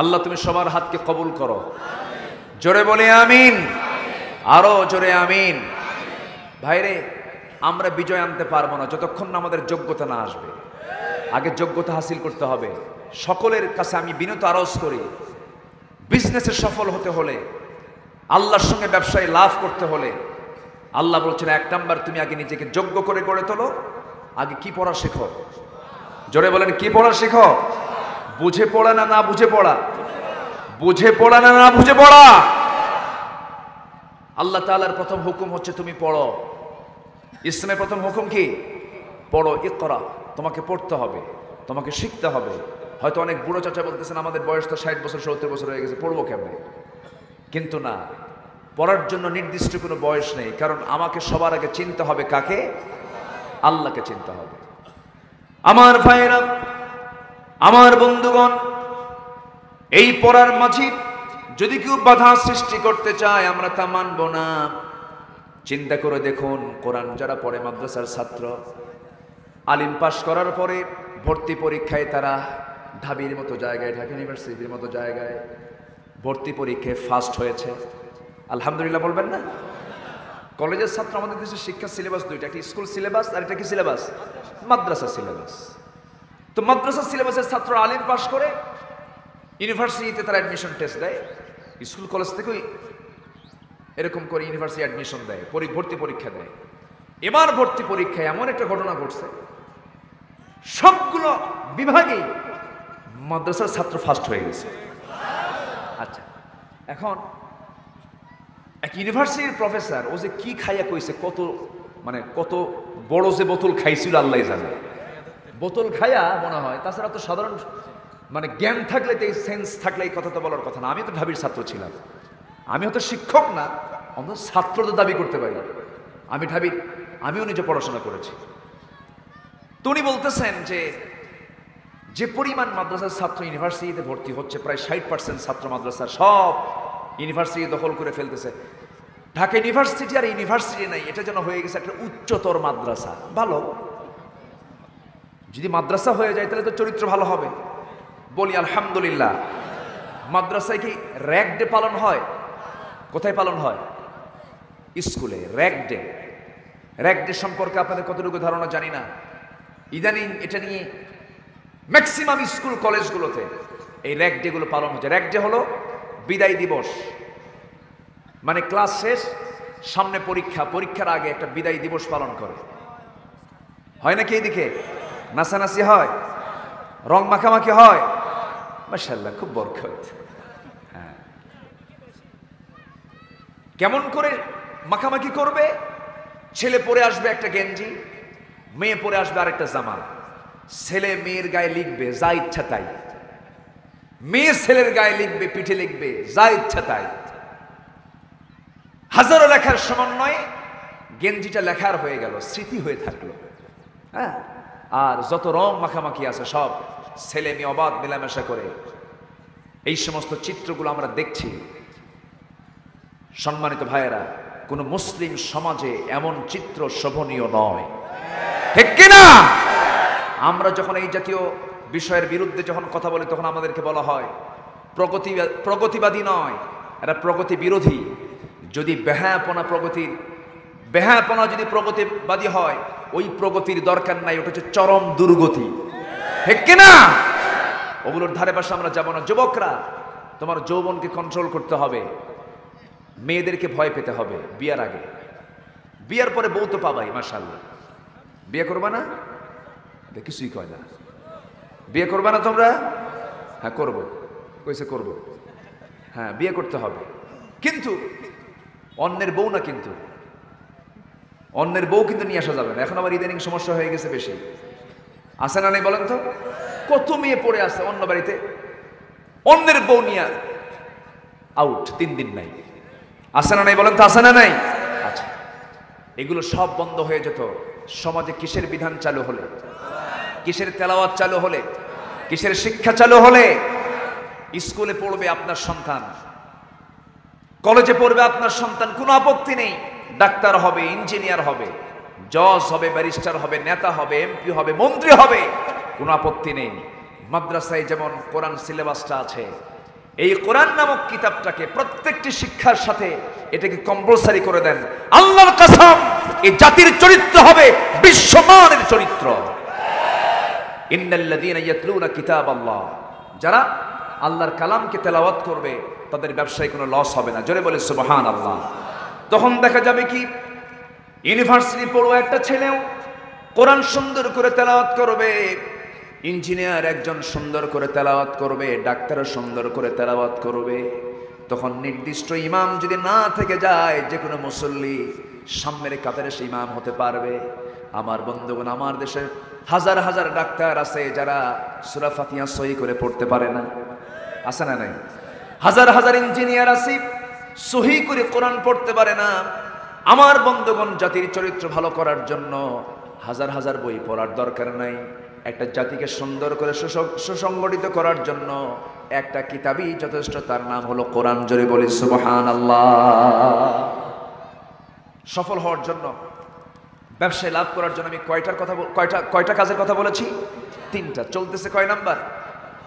আল্লাহ তুমি সবার হাতকে কবুল করো। জোরে বলে আমিন, আরো জোরে আমিন। ভাইরে, আমরা বিজয় আনতে পারবো না যতক্ষণ না আমাদের যোগ্যতা না আসবে। আগে যোগ্যতা হাসিল করতে হবে। সকলের কাছে আমি বিনীত আরজ করি, বিজনেসে সফল হতে হলে, আল্লাহর সঙ্গে ব্যবসায় লাভ করতে হলে, আল্লাহ বলছেন 1 নাম্বার তুমি আগে নিজেকে যোগ্য করে গড়ে তোলো। আগে কি পড়া শেখো? জোরে বলেন, কি পড়া শেখো? বুঝে পড়া না না বুঝে পড়া? বুঝে পড়া না না বুঝে পড়া? আল্লাহ তাআলার প্রথম হুকুম হচ্ছে তুমি পড়ো। ইসলামের প্রথম হুকুম কি? পড়ো। ইকরা, তোমাকে পড়তে হবে, তোমাকে শিখতে হবে। হয়তো অনেক বুড়ো চাচা বলতেছেন আমাদের বয়স তো 60 বছর 70 বছর হয়ে গেছে, পড়বো কেমনে? কিন্তু না, পড়ার জন্য নির্দিষ্ট কোনো বয়স নেই। কারণ আমাকে সবার আগে চিনতে হবে কাকে? আল্লাহকে চিনতে হবে। আমার ভাইয়েরা, আমার বন্ধুগণ, এই পড়ার মাঝে যদি কেউ বাধা সৃষ্টি করতে চায় আমরা তা মানব না। চিন্তা করে দেখুন, কোরআন যারা পড়ে মাদ্রাসার ছাত্র, আলিম পাশ করার পরে ভর্তি পরীক্ষায় তারা ঢাবির মতো জায়গায়, ঢাকা ইউনিভার্সিটির মতো জায়গায় ভর্তি পরীক্ষায় ফার্স্ট হয়েছে, আলহামদুলিল্লাহ বলবেন না? কলেজের ছাত্র, আমাদের দেশের শিক্ষা সিলেবাস দুইটা, একটা স্কুল সিলেবাস আর একটা কি সিলেবাস? মাদ্রাসা সিলেবাস। তো মাদ্রাসা সিলেবাসের ছাত্র আলিম পাশ করে ইউনিভার্সিটিতে তারা অ্যাডমিশন টেস্ট দেয়। স্কুল কলেজ থেকেই এরকম করে ইউনিভার্সিটি অ্যাডমিশন দেয়, ভর্তি পরীক্ষা দেয়। এবার ভর্তি পরীক্ষায় এমন একটা ঘটনা ঘটছে, সবগুলো বিভাগেই মাদ্রাসার ছাত্র ফার্স্ট হয়ে গেছে। আচ্ছা, এখন এক ইউনিভার্সিটির প্রফেসর, ও যে কি খাইয়া কইছে, কত বড় যে বোতল খাইছিল আল্লাহ জানে। বোতল খাইয়া মনে হয়, তাছাড়া তো সাধারণ জ্ঞান থাকলে, এই সেন্স থাকলে এই কথা তো বলার কথা না। আমি তো ঢাবির ছাত্র ছিলাম, আমি হয়তো শিক্ষক না, অন্তত ছাত্র তো দাবি করতে পারি। আমি ঢাবির, আমিও নিজে পড়াশোনা করেছি। তো উনি বলতেছেন যে পরিমাণ মাদ্রাসার ছাত্র ইউনিভার্সিটিতে ভর্তি হচ্ছে, প্রায় 60% ছাত্র মাদ্রাসার সব ইউনিভার্সিটি দখল করে ফেলতেছে। ঢাকা ইউনিভার্সিটি আর ইউনিভার্সিটি নাই, এটা যেন হয়ে গেছে একটা উচ্চতর মাদ্রাসা। ভালো, যদি মাদ্রাসা হয়ে যায় তাহলে তো চরিত্র ভালো হবে। বলি আলহামদুলিল্লাহ। মাদ্রাসায় কি র্যাগ ডে পালন হয়? কোথায় পালন হয়? স্কুলে। র্যাগ ডে, র্যাগ ডে সম্পর্কে আপনাদের কতটুকু ধারণা জানি না। ইদানিং এটা নিয়ে ম্যাক্সিমাম স্কুল কলেজগুলোতে এই র্যাগ ডে গুলো পালন হচ্ছে। র্যাগ ডে হলো বিদায় দিবস, ক্লাস শেষ, সামনে পরীক্ষা, পরীক্ষার আগে একটা বিদায় দিবস পালন করে। হয় নাকি? এইদিকে নাচানাচি হয়, রং মাখামাখি হয়, মাশাআল্লাহ, খুব বরকত। হ্যাঁ, কেমন করে মাখামাখি করবে? ছেলে পরে আসবে একটা গেঞ্জি, মেয়ে পরে আসবে আরেকটা জামা। ছেলে মেয়ের গায়ে লিখবে যা ইচ্ছা তাই, মেয়ে ছেলের গায়ে লিখবে, পিঠে লিখবে যা ইচ্ছা তাই। হাজারো লেখার সমন্বয়ে গেঞ্জিটা লেখার হয়ে গেল, স্মৃতি হয়ে থাকলো। হ্যাঁ, আর যত রং মাখামাখি আছে সব ছেলে মেয়ে অবাধ মেলামেশা করে এই সমস্ত চিত্রগুলো আমরা দেখছি। সম্মানিত ভাইয়েরা, কোন মুসলিম সমাজে এমন চিত্র শোভনীয় নয়, ঠিক কিনা? আমরা যখন এই জাতীয় বিষয়ের বিরুদ্ধে যখন কথা বলি তখন আমাদেরকে বলা হয় প্রগতিবাদী নয়, এরা প্রগতি বিরোধী। যদি বেহায়াপনা যদি প্রগতিবাদী হয়, ওই প্রগতির দরকার নাই, ওটা হচ্ছে চরম দুর্গতি, ঠিক কিনা? ওগুলোর ধারে পাশে আমরা যাব না। যুবকরা, তোমার যৌবনকে কন্ট্রোল করতে হবে, মেয়েদেরকে ভয় পেতে হবে বিয়ার আগে। বিয়ার পরে বউ তো পাবাই, মাশাআল্লাহ। বিয়ে করবা না? কিছুই কয় না। বিয়ে করবা না তোমরা? হ্যাঁ করবো, কইছে করবো। হ্যাঁ, বিয়ে করতে হবে, কিন্তু অন্যের বউ না, কিন্তু অন্যের বউ কিন্তু নিয়ে আসা যাবে না। এখন আবার ইদানিং সমস্যা হয়ে গেছে বেশি, আছে না নাই বলেন তো? কত মেয়ে পড়ে আছে অন্য বাড়িতে, অন্যের বউ নিয়ে আউট, 3 দিন নাই। আছে না নাই বলেন তো? আছে না নাই? আচ্ছা, এগুলো সব বন্ধ হয়ে যেত সমাজে কিসের বিধান চালু হলে, কিসের তেলাওয়াত চালু হলে, কিসের শিক্ষা চালু হলে? স্কুলে পড়বে আপনার সন্তান, কলেজে পড়বে আপনার সন্তান, কোনো আপত্তি নেই। ডাক্তার হবে, ইঞ্জিনিয়ার হবে, জজ হবে, ব্যারিস্টার হবে, নেতা হবে, এমপি হবে, মন্ত্রী হবে, কোনো আপত্তি নেই। মাদ্রাসায় যেমন কোরআন সিলেবাসটা আছে, এই কোরআন নামক কিতাবটাকে প্রত্যেকটি শিক্ষার সাথে এটাকে কম্পালসারি করে দেন। আল্লাহর কসম, এই জাতির চরিত্র হবে বিশ্বমানের চরিত্র। ইন্নাল্লাযীনা ইয়াতলুনা কিতাবাল্লাহ, যারা আল্লাহর কালামকে তেলাওয়াত করবে তাদের ব্যবসায় কোনো লস হবে না। জোরে বলে সুবহানাল্লাহ। তখন দেখা যাবে কি, ইউনিভার্সিটি পড়ুয়া একটা ছেলেও কোরআন সুন্দর করে তেলাওয়াত করবে, ইঞ্জিনিয়ার একজন সুন্দর করে তেলাওয়াত করবে, ডাক্তারও সুন্দর করে তেলাওয়াত করবে। তখন নির্দিষ্ট ইমাম যদি না থেকে যায়, যে কোনো মুসল্লি সামনের কাতারে সে ইমাম হতে পারবে। আমার বন্ধুগণ, আমার দেশে হাজার হাজার ডাক্তার আছে যারা সূরা ফাতিহা সহি করে পড়তে পারে না, আছে না নাই? হাজার হাজার ইঞ্জিনিয়ার আছে সহি করে কোরআন পড়তে পারে না। আমার বন্ধুগণ, জাতির চরিত্র ভালো করার জন্য হাজার হাজার বই পড়ার দরকার নাই। একটা জাতিকে সুন্দর করে সুসংগঠিত করার জন্য একটা কিতাবই যথেষ্ট, তার নাম হলো কোরআন। জোরে বলি সুবহানাল্লাহ। সফল হওয়ার জন্য, ব্যবসায় লাভ করার জন্য আমি কয়টা কাজের কথা বলেছি? 3টা। চলতেছে কয় নাম্বার?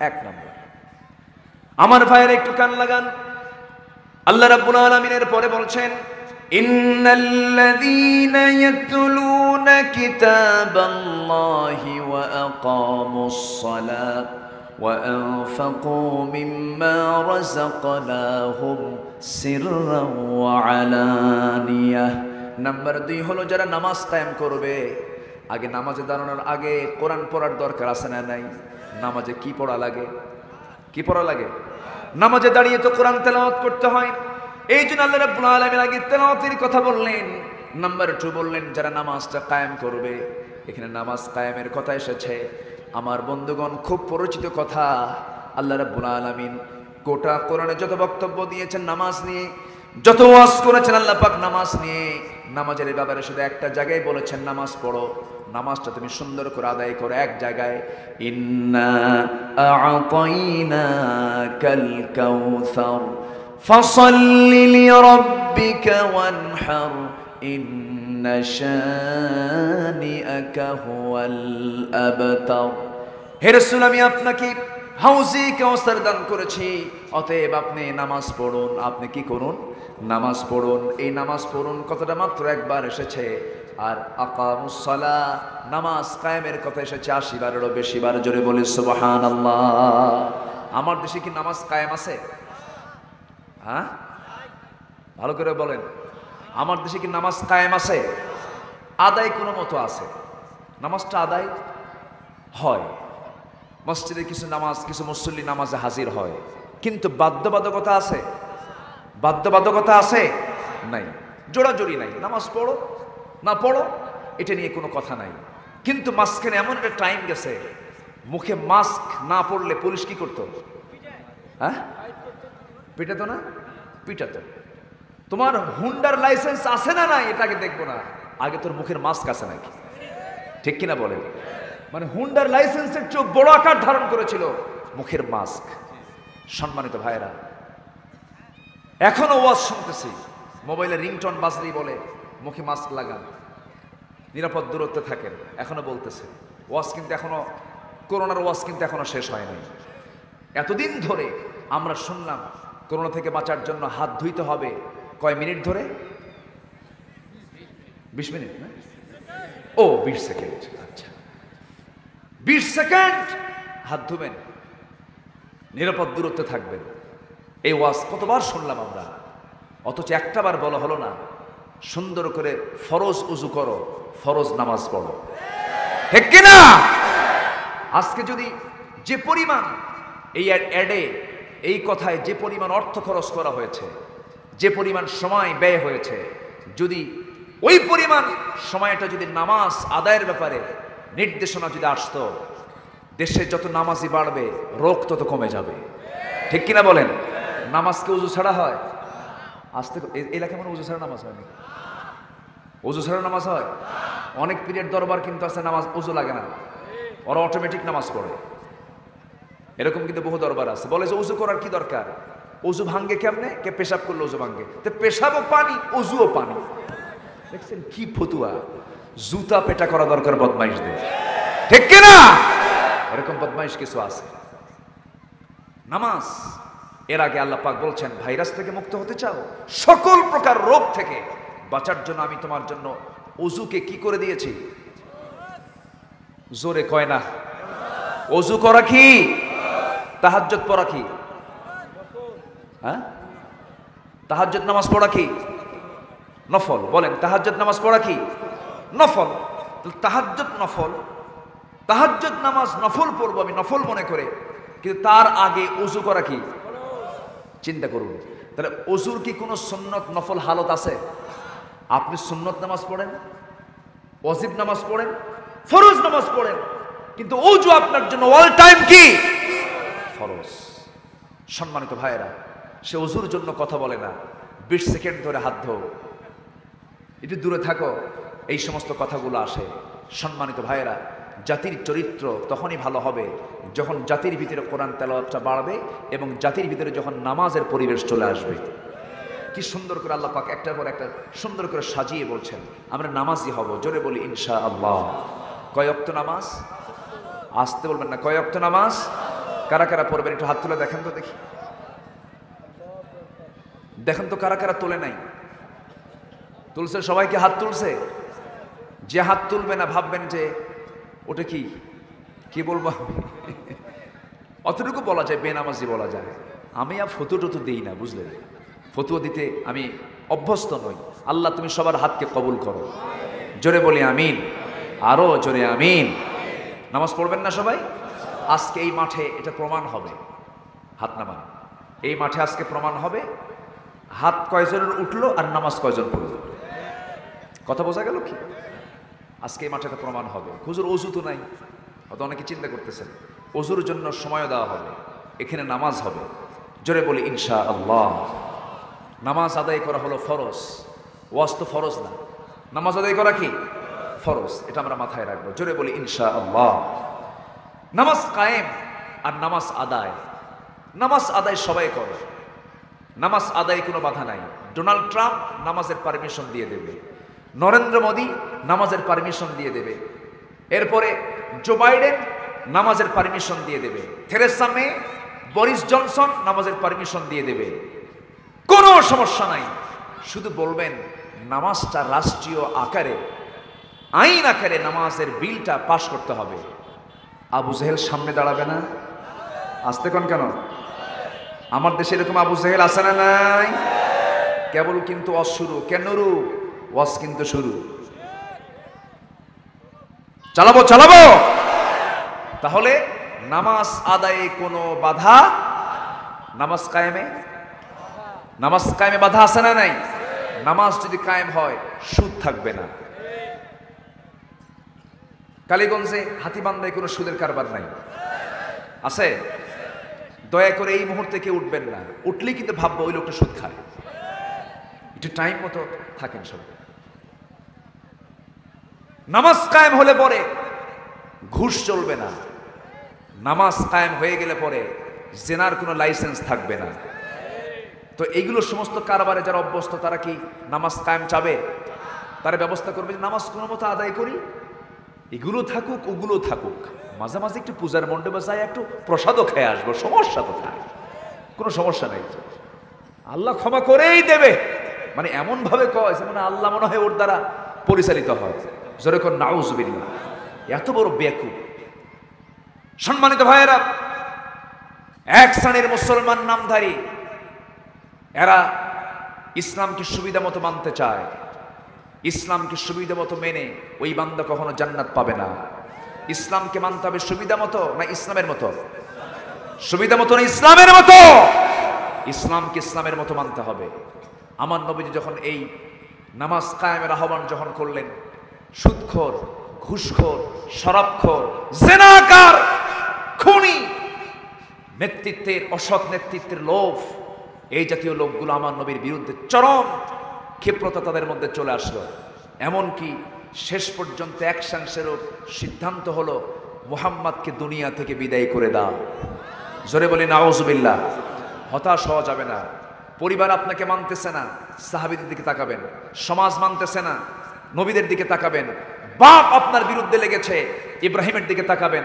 1 নাম্বার। আমার ভাইয়ের একটু কান লাগান। আল্লাহ রাব্বুল আলামিনের পরে বলছেন, ইন্নাল্লাযীনা ইয়াতলুনা কিতাবাল্লাহি ওয়া আকামুস সালাত ওয়া আনফাকু মিম্মা রাযাকনাহুম সিররান ওয়া আলানিয়াহ। নাম্বার 2 হলো যারা নামাজ কায়েম করবে। আগে নামাজে দাঁড়ানোর আগে কোরআন পড়ার দরকার আছে না নাই? নামাজে কি পড়া লাগে? কি পড়া লাগে? নামাজে দাঁড়িয়ে তো কোরআন তেলাওয়াত করতে হয়। এই জন্য আল্লাহ রাব্বুল আলামিন আগে তেলাওয়াতের কথা বললেন। নাম্বার 2 বললেন যারা নামাজটা কায়েম করবে। এখানে নামাজ কায়েমের কথা এসেছে। আমার বন্ধুগণ, খুব পরিচিত কথা। আল্লাহ রাব্বুল আলামিন গোটা কোরআনে যত বক্তব্য দিয়েছেন নামাজ নিয়ে, যত ওয়াজ করেছেন আল্লাহ পাক নামাজ নিয়ে, নামাজের ব্যাপারে শুধু একটা জায়গায় বলেছেন নামাজ পড়ো, নামাজটা তুমি সুন্দর করে আদায় করো। এক জায়গায়, ইন্না আ'তাইনাকাল কাউসার ফাসাল্লি লিরাব্বিকা ওয়ানহার ইন্না শানিআকা হুয়াল আবতার। হে রাসূল, আমি আপনাকে হাউজে কাউসার দান করেছি, অতএব আপনি নামাজ পড়ুন। আপনি কি করুন? নামাজ পড়ুন। এই নামাজ পড়ুন কথাটা মাত্র একবার এসেছে। আর আকামুস সালাহ, নামাজ কায়েমের কথা এসেছে 80 বারেরও বেশি বার। জোরে বলি সুবহানাল্লাহ। আমার দেশে কি নামাজ কায়েম আছে? হ্যাঁ, ভালো করে বলেন। আমার দেশে কি নামাজ কায়েম আছে? আদায় কোনো মতো আছে, নামাজটা আদায় হয়। মসজিদে কিছু মুসল্লি নামাজে হাজির হয়, কিন্তু বাধ্যবাধকতা আছে? বাধ্যবাধকতা আছে? নাই। জোড়াজোড়ি নাই। নামাজ পড়ো না পড়ো এটা নিয়ে কোনো কথা নাই। কিন্তু মাঝখানে এমন একটা টাইম গেছে, মুখে মাস্ক না পড়লে পুলিশ কি করতো? হ্যাঁ, পিটাতো না? পিটাতো। তোমার হুন্ডার লাইসেন্স আছে না নাই এটাকে দেখবো না, আগে তোর মুখের মাস্ক আছে নাকি? ঠিক কিনা বলেন? মানে হুন্ডার লাইসেন্সের চেয়ে বড় আকার ধারণ করেছিল মুখের মাস্ক। সম্মানিত ভাইরা, এখনো ওয়াজ শুনতেছি, মোবাইলে রিংটোন বাজলেই বলে মুখে মাস্ক লাগান, নিরাপদ দূরত্বে থাকেন। এখনো বলতেছে ওয়াজ, কিন্তু এখনো করোনার ওয়াজ কিন্তু এখনো শেষ হয় নাই। এতদিন ধরে আমরা শুনলাম করোনা থেকে বাঁচার জন্য হাত ধুইতে হবে কয় মিনিট ধরে? 20 মিনিট না? ও 20 সেকেন্ড। আচ্ছা, 20 সেকেন্ড হাত ধুবেন, নিরাপদ দূরত্বে থাকবেন। এই ওয়াজ কতবার শুনলাম আমরা, অথচ একটাবার বলা হলো না সুন্দর করে ফরজ উজু করো, ফরজ নামাজ পড়ো। ঠিক কিনা? আজকে যদি যে পরিমাণ এই অ্যাডে, এই কথায় যে পরিমাণ অর্থ খরচ করা হয়েছে, যে পরিমাণ সময় ব্যয় হয়েছে, যদি ওই পরিমাণ সময়টা যদি নামাজ আদায়ের ব্যাপারে নির্দেশনা যদি আসতো, দেশে যত নামাজি বাড়বে রোগ তত কমে যাবে। ঠিক কিনা বলেন? নামাজকে উজু ছাড়া হয়? আসতে এলাকায় মানে উজু ছাড়া নামাজ হয় না? উজু ছাড়া নামাজ হয়? অনেক পীরের দরবার কিন্তু আছে নামাজ উজু লাগে না, ওরা অটোমেটিক নামাজ পড়ে। এরকম কিন্তু বহু দরবার আছে, বলে যে উজু করার কি দরকার? উজু ভাঙ্গে কেমনে? কে পেশাব করলে উজু ভাঙ্গে, তো পেশাবও পানি, উজুও পানি। দেখছেন কি ফতুয়া? জুতা পেটা করা দরকার বদমাইশদের। ঠিক কিনা? এরকম বদমাইশ কিছু আছে। নামাজ, এর আগে আল্লাহ পাক বলছেন ভাইরাস থেকে মুক্ত হতে চাও, সকল প্রকার রোগ থেকে বাঁচার জন্য আমি তোমার জন্য ওযুকে কি করে দিয়েছি? জোরে কয় না? ওযু করা কি? তাহাজ্জুদ পড়া কি? হ্যাঁ, তাহাজ্জুদ নামাজ পড়া কি? নফল। বলেন, তাহাজ্জুদ নামাজ পড়া কি? নফল। তাহাজ্জুদ নফল, তাহাজ্জুদ নামাজ নফল পড়বো আমি নফল মনে করে, কিন্তু তার আগে ওযু করা কি? চিন্তা করুন, তাহলে ওযুর কি কোনো সুন্নত নফল হালত আছে? আপনি সুন্নত নামাজ পড়েন, ওয়াজিব নামাজ পড়েন, ফরজ নামাজ পড়েন, কিন্তু ওযু আপনার জন্য অল টাইম কি? ফরজ। সম্মানিত ভাইয়েরা, সে ওযুর জন্য কথা বলে না 20 সেকেন্ড ধরে হাত ধো, একটু দূরে থাকো, এই সমস্ত কথাগুলো আসে। সম্মানিত ভাইয়েরা, জাতির চরিত্র তখনই ভালো হবে যখন জাতির ভিতরে কোরআন তেলাওয়াতটা বাড়বে এবং জাতির ভিতরে যখন নামাজের পরিবেশ চলে আসবে। কি সুন্দর করে আল্লাহ পাক একটার পর একটা সুন্দর করে সাজিয়ে বলছেন আমরা নামাজি হব। জোরে বলি ইনশাআল্লাহ। কয় ওয়াক্ত নামাজ? আসতে বলবেন না, কয় ওয়াক্ত নামাজ? কারা কারা পড়বেন একটু হাত তুলে দেখেন তো, দেখি দেখেন তো কারা কারা তোলে নাই। তুলছে? সবাইকে হাত তুলছে? যে হাত তুলবে না ভাববেন যে ওটা কি কি বলবো, অতটুকু বলা যায় বেনামাজি বলা যায়। আমি আর ফতুয়া টতু দিই না, বুঝলেন? ফতুয়া দিতে আমি অভ্যস্ত নই। আল্লাহ তুমি সবার হাতকে কবুল করো। জোরে বলি আমিন, আরো জোরে আমিন। নামাজ পড়বেন না সবাই? আজকে এই মাঠে এটা প্রমাণ হবে। হাত নামান, এই মাঠে আজকে প্রমাণ হবে হাত কয়জনের উঠলো আর নামাজ কয়জন পড়লো। কথা বোঝা গেল কি? আজকে এই মাঠে এটা প্রমাণ হবে। হুজুর ওযু তো নাই, হয়তো অনেকে চিন্তা করতেছেন ওযুর জন্য সময় দেওয়া হবে, এখানে নামাজ হবে। জোরে বলি ইনশাআল্লাহ। নামাজ আদায় করা হলো ফরজ, ওয়াজ তো ফরজ না, নামাজ আদায় করা কি? ফরজ। এটা আমরা মাথায় রাখবো। জোরে বলি ইনশাআল্লাহ। নামাজ কায়েম আর নামাজ আদায়, নামাজ আদায় সবাই করে, নামাজ আদায় কোনো বাধা নাই। ডোনাল্ড ট্রাম্প নামাজের পারমিশন দিয়ে দেবে, নরেন্দ্র মোদী নামাজের পারমিশন দিয়ে দেবে, এরপরে জো বাইডেন নামাজের পারমিশন দিয়ে দেবে, থেরেসা মে, বরিস জনসন নামাজের পারমিশন দিয়ে দেবে, কোনো সমস্যা নাই। শুধু বলবেন নামাজটা রাষ্ট্রীয় আকারে, আইন আকারে নামাজের বিলটা পাশ করতে হবে। আবু জেহেল সামনে দাঁড়াবে না? আসতে কোন কেন? আমার দেশে এরকম আবু জেহেল আছে না নাই? কেবল কিন্তু অশুরু কেন রু ওয়াজ কিন্তু শুরু। চালাবো চালাবো। তাহলে নামাজ আদায়ে কোনো বাধা, নামাজ কায়েমে, নামাজ কায়েমে বাধা আছে না নাই? নামাজ যদি কায়েম হয় সুদ থাকবে না। কালীগঞ্জে হাতিবান্ধায় কোনো সুদের কারবার নাই, আছে? দয়া করে এই মুহূর্তে কেউ উঠবেন না, উঠলেই কিন্তু ভাববো ওই লোকটা সুদ খায়। একটু টাইম মতো থাকেন সব। নামাজ কায়েম হলে পরে ঘুষ চলবে না, নামাজ কায়েম হয়ে গেলে পরে জেনার কোনো লাইসেন্স থাকবে না। তো এইগুলো সমস্ত কারবারে যারা অভ্যস্ত তারা কি নামাজ কায়েম চাবে? তারা ব্যবস্থা করবে যে নামাজ কোনো মতো আদায় করি, এগুলো থাকুক ওগুলো থাকুক, মাঝে মাঝে একটু পূজার মণ্ডপে যাই একটু প্রসাদও খেয়ে আসবো, সমস্যা তো থাকে, কোনো সমস্যা নেই, আল্লাহ ক্ষমা করেই দেবে। মানে এমন ভাবে কয় মানে আল্লাহ মনে হয় ওর দ্বারা পরিচালিত হয়। যেরকম নাউজুবিল্লাহ, এত বড় বেকুব। সম্মানিত ভাইয়েরা, এক শ্রেণীর মুসলমান নামধারী এরা ইসলামকে সুবিধা মতো মানতে চায়, ইসলামকে সুবিধা মতো মেনে ওই বান্দা কখনো জান্নাত পাবে না। ইসলামকে মানতে হবে সুবিধা মতো না ইসলামের মতো? সুবিধা মতো না ইসলামের মতো? ইসলামকে ইসলামের মতো মানতে হবে। আমার নবীজি যখন এই নামাজ কায়েমের আহ্বান যখন করলেন, সুদখোর, ঘুষখোর, শরাবখোর, জিনাকার, খুনি, নেতৃত্বের অসৎ নেতৃত্বের লোভ, এই জাতীয় লোকগুলো আমার নবীর বিরুদ্ধে চরম ক্ষিপ্রতা তাদের মধ্যে চলে আসলো। এমনকি শেষ পর্যন্ত একশাংশেরও সিদ্ধান্ত হলো মুহাম্মাদকে দুনিয়া থেকে বিদায় করে দাও। জোরে বলি নাউজুবিল্লাহ। হতাশ হওয়া যাবে না। পরিবার আপনাকে মানতেছে না, সাহাবীদের দিকে তাকাবেন। সমাজ মানতেছে না, নবীদের দিকে তাকাবেন। বাপ আপনার বিরুদ্ধে লেগেছে, ইব্রাহিমের দিকে তাকাবেন।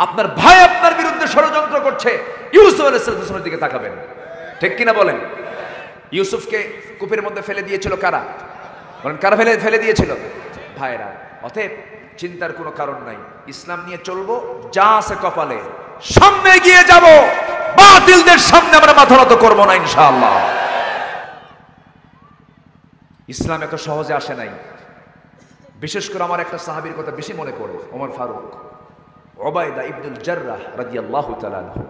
আপনার ভাই আপনার বিরুদ্ধে ষড়যন্ত্র করছে, ইউসুফ আলাইহিস সালামের দিকে তাকাবেন। ঠিক কিনা বলেন? ইউসুফকে কূপের মধ্যে ফেলে দিয়েছিল কারা? বলেন, কারা ফেলে দিয়েছিল? ভাইরা। অতএব চিন্তার কোনো কারণ নাই, ইসলাম নিয়ে চলবো, যা আছে কপালে, সামনে গিয়ে যাব, বাতিলদের সামনে আমরা মাথা নত করবো না ইনশাআল্লাহ। ইসলাম এত সহজে আসে নাই। বিশেষ করে আমার একটা সাহাবীর কথা বেশি মনে পড়ে, ওমর ফারুক, উবাইদা ইবনুল জাররাহ রাদিয়াল্লাহু তাআলা আনহু।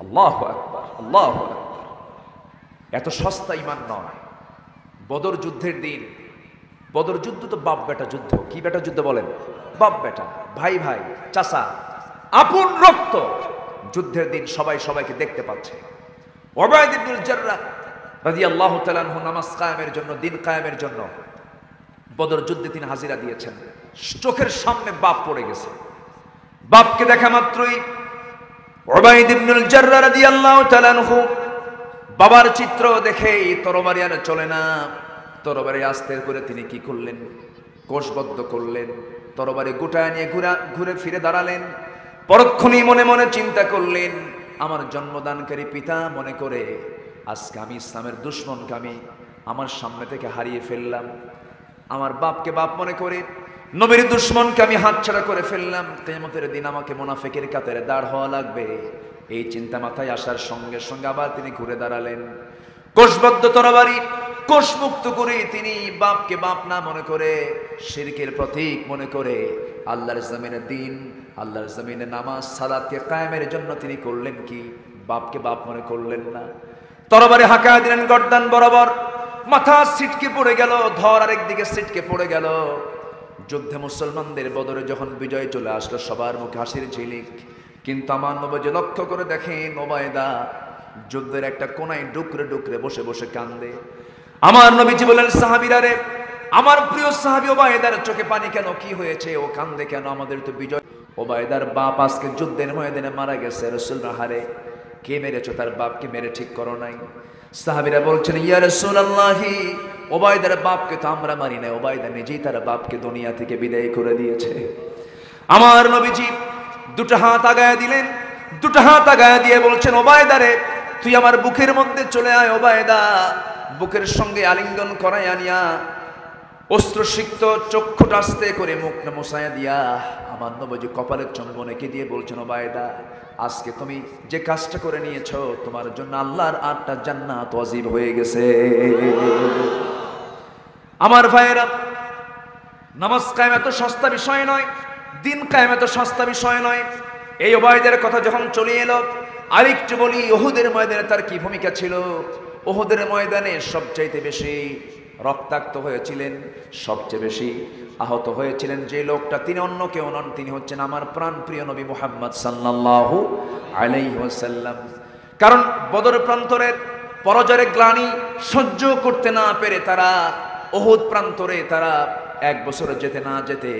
আল্লাহু আকবার, আল্লাহু আকবার। এত সস্তা ঈমান নয়। বদর যুদ্ধের দিন, বদর যুদ্ধ তো বাপ বেটা যুদ্ধ। কি বেটা যুদ্ধ বলেন? বাপ বেটা, ভাই ভাই, চাচা, আপন রক্ত। যুদ্ধের দিন সবাই সবাইকে দেখতে পাচ্ছে। উবাইদা ইবনুল জাররাহ রাদিয়াল্লাহু তাআলা আনহু নামাজ কায়েমের জন্য, দিন কায়েমের জন্য বদর যুদ্ধে তিনি হাজিরা দিয়েছেন। চোখের সামনে বাপ পড়ে গেছে। বাপকে দেখা মাত্রই উবাইদা ইবনুল জাররাহ রাদিয়াল্লাহু তাআলা আনহু বাবার চিত্র দেখেই তরবারি আর চলে না, তরবারি আস্তে করে তিনি কি করলেন? কোষবদ্ধ করলেন, তরবারি গোটায় নিয়ে ঘুরে ফিরে দাঁড়ালেন। পরক্ষণেই মনে মনে চিন্তা করলেন, আমার জন্মদানকারী পিতা মনে করে আজকে আমি ইসলামের দুশমনকে আমি আমার সামনে থেকে হারিয়ে ফেললাম। আমার বাপকে বাপ মনে করে নবীর দুশমনকে আমি হাতছাড়া করে ফেললাম। কিয়ামতের দিন আমাকে মুনাফিকের কাতারে দাঁড় হওয়া লাগবে। এই চিন্তা মাথায় আসার সঙ্গে সঙ্গে আবার তিনি ঘুরে দাঁড়ালেন। কোষবদ্ধ তরবারি কোষমুক্ত করে তিনি বাপকে বাপ না মনে করে, শিরকের প্রতীক মনে করে আল্লাহর জমিনে দিন, আল্লাহর জমিনে নামাজ সালাতকে কায়েমের জন্য তিনি করলেন কি? বাপকে বাপ মনে করলেন না। তরবারি হাঁকায় দিলেন গর্দান বরাবর, মাথা ছিটকে পড়ে গেল, ধর আরেকদিকে ছিটকে পড়ে গেল। যুদ্ধে মুসলমানদের বদরে যখন বিজয় চলে আসলো, সবার মুখে হাসির ঝিলিক। কিন্তু আমার নবীজি লক্ষ্য করে দেখেন, উবাইদা যুদ্ধের একটা কোনায় ডুকরে ডুকরে বসে বসে কান্দে। আমার নবীজি বলেন, সাহাবীরা রে, আমার প্রিয় সাহাবী উবাইদার চোখে পানি কেন? কি হয়েছে? ও কান্দে কেন? আমাদের তো বিজয়। উবাইদার বাপ আজকে যুদ্ধের ময়দানে মারা গেছে। রাসূলুল্লাহ, হারে কে মেরেছো? তার বাপকে মেরে ঠিক করো নাই। সাহাবীরা বলছেন, ইয়া রাসূলুল্লাহ, উবাইদার বাপকে তো আমরা মারি না, উবাইদা নিজেই তার বাপকে দুনিয়া থেকে বিদায় করে দিয়েছে। আমার নবীজি দুটো হাত আগায় দিলেন, দুটো হাত আগায় দিয়ে বলছেন, উবাইদা রে, তুই আমার বুকের মধ্যে চলে আয়। উবাইদা বুকের সঙ্গে আলিঙ্গন করায় আনিয়া অস্ত্রসিক্ত চক্ষুটা আস্তে করে মুখ মোছায়া দিয়া আমার নবীজি কপালের চুম্বন এঁকে দিয়ে বলছেন, উবাইদা আজকে তুমি যে কাজটা করে নিয়েছো, তোমার জন্য আল্লাহর 8টা জান্নাত ওয়াজিব হয়ে গেছে। আমার ভাইয়েরা, নামাজ কায়েম এত সস্তা বিষয় নয়, দিন কায়েম এত সস্তা বিষয় নয়। এই উবাইদার কথা যখন চলে এলো, আরেকটু বলি, উহুদের ময়দানে তার কি ভূমিকা ছিল? উহুদের ময়দানে সবচাইতে বেশি রক্তাক্ত হয়েছিলেন, সবচেয়ে বেশি আহত হয়েছিলেন যে লোকটা, তিনি অন্য কেউ নন, তিনি হচ্ছেন আমার প্রাণপ্রিয় নবী মুহাম্মদ সাল্লাল্লাহু আলাইহি ওয়াসাল্লাম। কারণ বদর প্রান্তরের পরাজয়ের গ্লানি সহ্য করতে না পেরে তারা উহুদ প্রান্তরে তারা 1 বছর যেতে না যেতে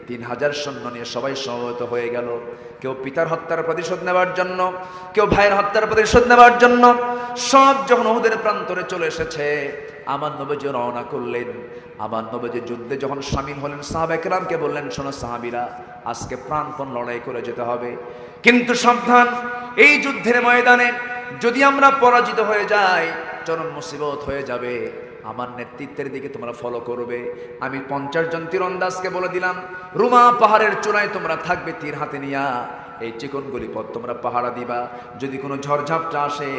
3000 সৈন্য নিয়ে সবাই সমবেত হয়ে গেল। কেউ পিতার হত্যার প্রতিশোধ নেওয়ার জন্য, কেউ ভাইয়ের হত্যার প্রতিশোধ নেওয়ার জন্য। সব যখন উহুদের প্রান্তরে চলে এসেছে, আমার নবীজি রওনা করলেন। আমার নবীজি যুদ্ধে যখন শামিল হলেন, সাহাবায়ে কেরামকে বললেন, শোনো সাহাবীরা, আজকে প্রাণপণ লড়াই করে যেতে হবে, কিন্তু সাবধান, এই যুদ্ধের ময়দানে যদি আমরা পরাজিত হয়ে যাই চরম মুসিবত হয়ে যাবে। আমার নেতৃত্বের দিকে তোমরা ফলো করবে। আমি 50 জন তীরন্দাজকে বলে দিলাম, রুমা পাহাড়ের চূড়ায় তোমরা থাকবে তীর হাতে নিয়া, এই চিকনগুলি পথ তোমরা পাহারা দিবা। যদি কোনো ঝড়ঝাপটা আসে,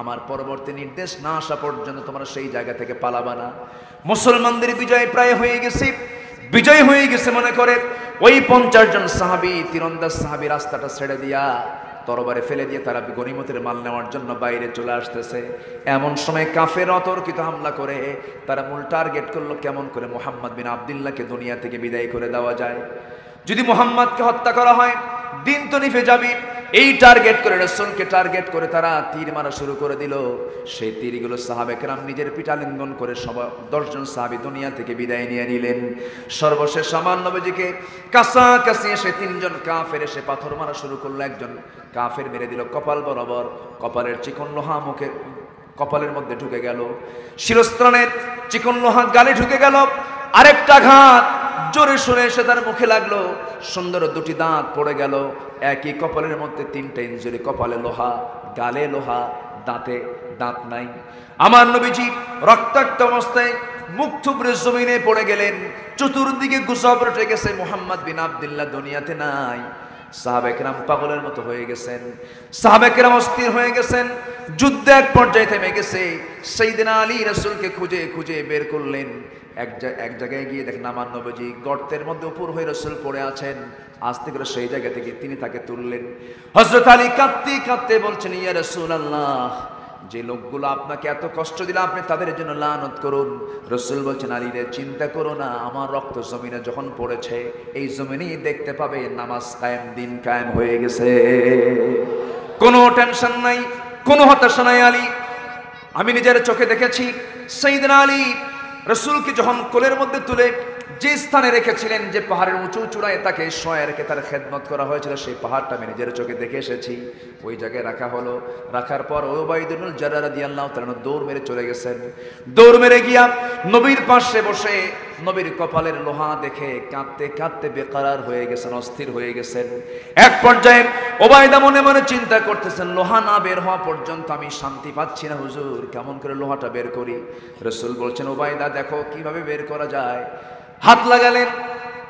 আমার পরবর্তী নির্দেশ না আসা পর্যন্ত তোমরা সেই জায়গা থেকে পালাবা না। মুসলমানদের বিজয় প্রায় হয়ে গেছে, বিজয় হয়ে গেছে মনে করে ওই 50 জন সাহাবী, তীরন্দাজ সাহাবী রাস্তাটা ছেড়ে দিয়া, তরবারে ফেলে দিয়ে তারা গনিমতের মাল নেওয়ার জন্য বাইরে চলে আসতেছে। এমন সময় কাফের অতর্কিত হামলা করে তারা মূল টার্গেট করলো, কেমন করে মুহাম্মদ বিন আব্দুল্লাহকে দুনিয়া থেকে বিদায় করে দেওয়া যায়। যদি মুহাম্মদকে হত্যা করা হয় দিন তো নিভে যাবে। এই টার্গেট করে, রাসূলকে টার্গেট করে তারা তীর মারা শুরু করে দিল। সেই তীরগুলো সাহাবে কেরাম নিজের পিঠালিঙ্গন করে 10 জন সাহাবী দুনিয়া থেকে বিদায় নিয়ে নিলেন। সর্বশেষ আমার নবীজিকে কাছাকাছি এসে 3 জন কাফের এসে পাথর মারা শুরু করলো। একজন কাফের মেরে দিল কপাল বরাবর, কপালের চিকন লোহা মুখে কপালের মধ্যে ঢুকে গেল, শিরস্ত্রাণের চিকন লোহা গালে ঢুকে গেল। আরেকটা ঘাত জোরে সরে এসে তার মুখে লাগলো, সুন্দর 2টি দাঁত পড়ে গেল। একই কপালের মধ্যে 3টা ইনজুরি, কপালে লোহা, গালে লোহা, দাঁতে দাঁত নাই। আমার নবীজি রক্তাক্ত অবস্থায় মুখ থুবড়ে জমিনে পড়ে গেলেন। চতুর্দিকে গুজব রটে গেছে, মুহাম্মদ বিন আব্দুল্লাহ দুনিয়াতে নাই। সাহাবে কেরাম পাগলের মতো হয়ে গেছেন, সাহাবে কেরাম অস্থির হয়ে গেছেন। যুদ্ধ এক পর্যায়ে থেমে গেছে। সাইয়েদনা আলী রাসূলকে খুঁজে খুঁজে বের করলেন। এক জায়গায় গিয়ে দেখেন আমার নবীজি গর্তের মধ্যে উপর হয়ে রাসূল পড়ে আছেন। আস্তে করে সেই জায়গা থেকে তিনি তাকে তুললেন। হযরত আলী কাঁদতে কাঁদতে বলছেন, ইয়া রাসূলুল্লাহ, যে লোকগুলো আপনাকে এত কষ্ট দিল আপনি তাদের জন্য লানত করুন। রাসূল বলছেন, আলী রে, চিন্তা করো না, আমার রক্ত জমিনে যখন পড়েছে এই জমিনেই দেখতে পাবে নামাজ কায়েম, দিন কায়েম হয়ে গেছে। কোনো টেনশন নাই, কোনো হতাশা নাই আলী। আমি নিজের চোখে দেখেছি সাইয়েদনা আলী রাসূলকে যখন কোলের মধ্যে তুলে যে স্থানে রেখেছিলেন, যে পাহাড়ের উঁচু চূড়ায় তাকে শোয়া রেখে তার খেদমত করা হয়েছিল, সেই পাহাড়টা আমি নিজের চোখে দেখে এসেছি। ওই জায়গায় রাখা হলো। রাখার পর উবাইদুল জাররাহ রাদিয়াল্লাহু তাআলা দৌড় মেরে চলে গেছেন। দৌড় মেরে গিয়া নবীর পাশে বসে নবীর কপালের লোহা দেখে কাঁদতে কাঁদতে বেকারার হয়ে গেছেন, অস্থির হয়ে গেছেন। এক পর্যায়ে উবাইদা মনে মনে চিন্তা করতেছেন, লোহা না বের হওয়া পর্যন্ত আমি শান্তি পাচ্ছি না হুজুর, কেমন করে লোহাটা বের করি। রাসূল বলছেন, উবাইদা দেখো কিভাবে বের করা যায়। হাত লাগালেন,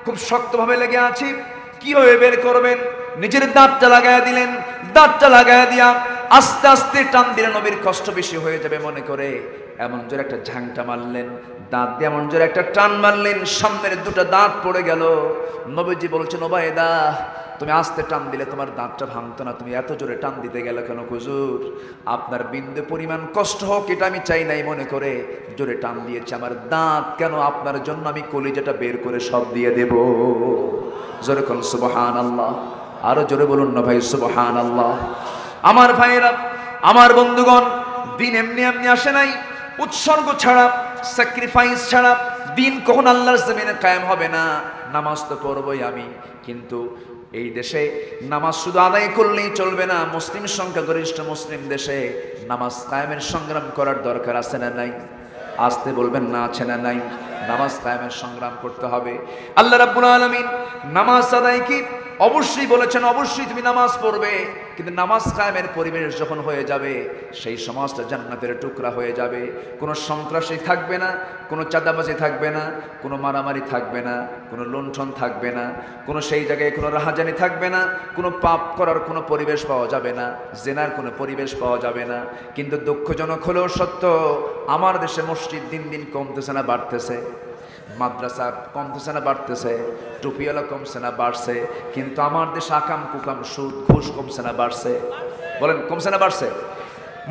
খুব শক্তভাবে লেগে আছি, কিভাবে বের করবেন। নিজের দাঁতটা লাগায়া দিলেন, দাঁতটা লাগায়া দিয়া আস্তে আস্তে টান দিলেন, নবীর কষ্ট বেশি হয়ে যাবে মনে করে এমন জোরে একটা ঝাংটা মারলেন, দাঁত দিয়ে এমন জোরে একটা টান মারলেন, সামনের 2টা দাঁত পড়ে গেল। নবীজি বলছেন, ওবায়দা তুমি আস্তে টান দিলে তোমার দাঁতটা ভাঙতো না, তুমি এত জোরে টান দিতে গেলে কেন হুজুর? আপনার বিন্দু পরিমাণ কষ্ট হোক এটা আমি চাই নাই মনে করে জোরে টান দিয়েছি, আমার দাঁত কেন, আপনার জন্য আমি কলিজাটা বের করে সব দিয়ে দেব। জোরে কোন সুবহানাল্লাহ, আরো জোরে বলুন না ভাই সুবহানাল্লাহ। আমার ভাইয়েরা, আমার বন্ধুগণ, দিন এমনি এমনি আসে নাই। উৎসর্গ ছাড়া, স্যাক্রিফাইস ছাড়া দিন কখন আল্লাহর জমিনে কায়েম হবে না। নামাজ তো পড়বই আমি, কিন্তু এই দেশে নামাজ শুধু আদায় করলেই চলবে না। মুসলিম সংখ্যাগরিষ্ঠ মুসলিম দেশে নামাজ কায়েমের সংগ্রাম করার দরকার আছে না নাই? আসতে বলবেন না, আছে না নাই? নামাজ কায়েমের সংগ্রাম করতে হবে। আল্লাহ রাব্বুল আলামিন নামাজ আদায় কি অবশ্যই বলেছেন, অবশ্যই তুমি নামাজ পড়বে, কিন্তু নামাজ কায়েমের পরিবেশ যখন হয়ে যাবে সেই সমাজটা জান্নাতের টুকরা হয়ে যাবে। কোনো সন্ত্রাসী থাকবে না, কোনো চাঁদাবাজি থাকবে না, কোনো মারামারি থাকবে না, কোনো লুণ্ঠন থাকবে না, কোনো সেই জায়গায় কোনো রাহাজানি থাকবে না, কোনো পাপ করার কোনো পরিবেশ পাওয়া যাবে না, জেনার কোনো পরিবেশ পাওয়া যাবে না। কিন্তু দুঃখজনক হলেও সত্য, আমার দেশে মসজিদ দিন দিন কমতেছে না বাড়তেছে, মাদ্রাসা কমতেছে না বাড়তেছে, টুপিওয়ালা কমছে না বাড়ছে, কিন্তু আমার দেশে আকাম কুকাম সুদ ঘুষ কমছে না বাড়ছে? বলেন কমছে না বাড়ছে?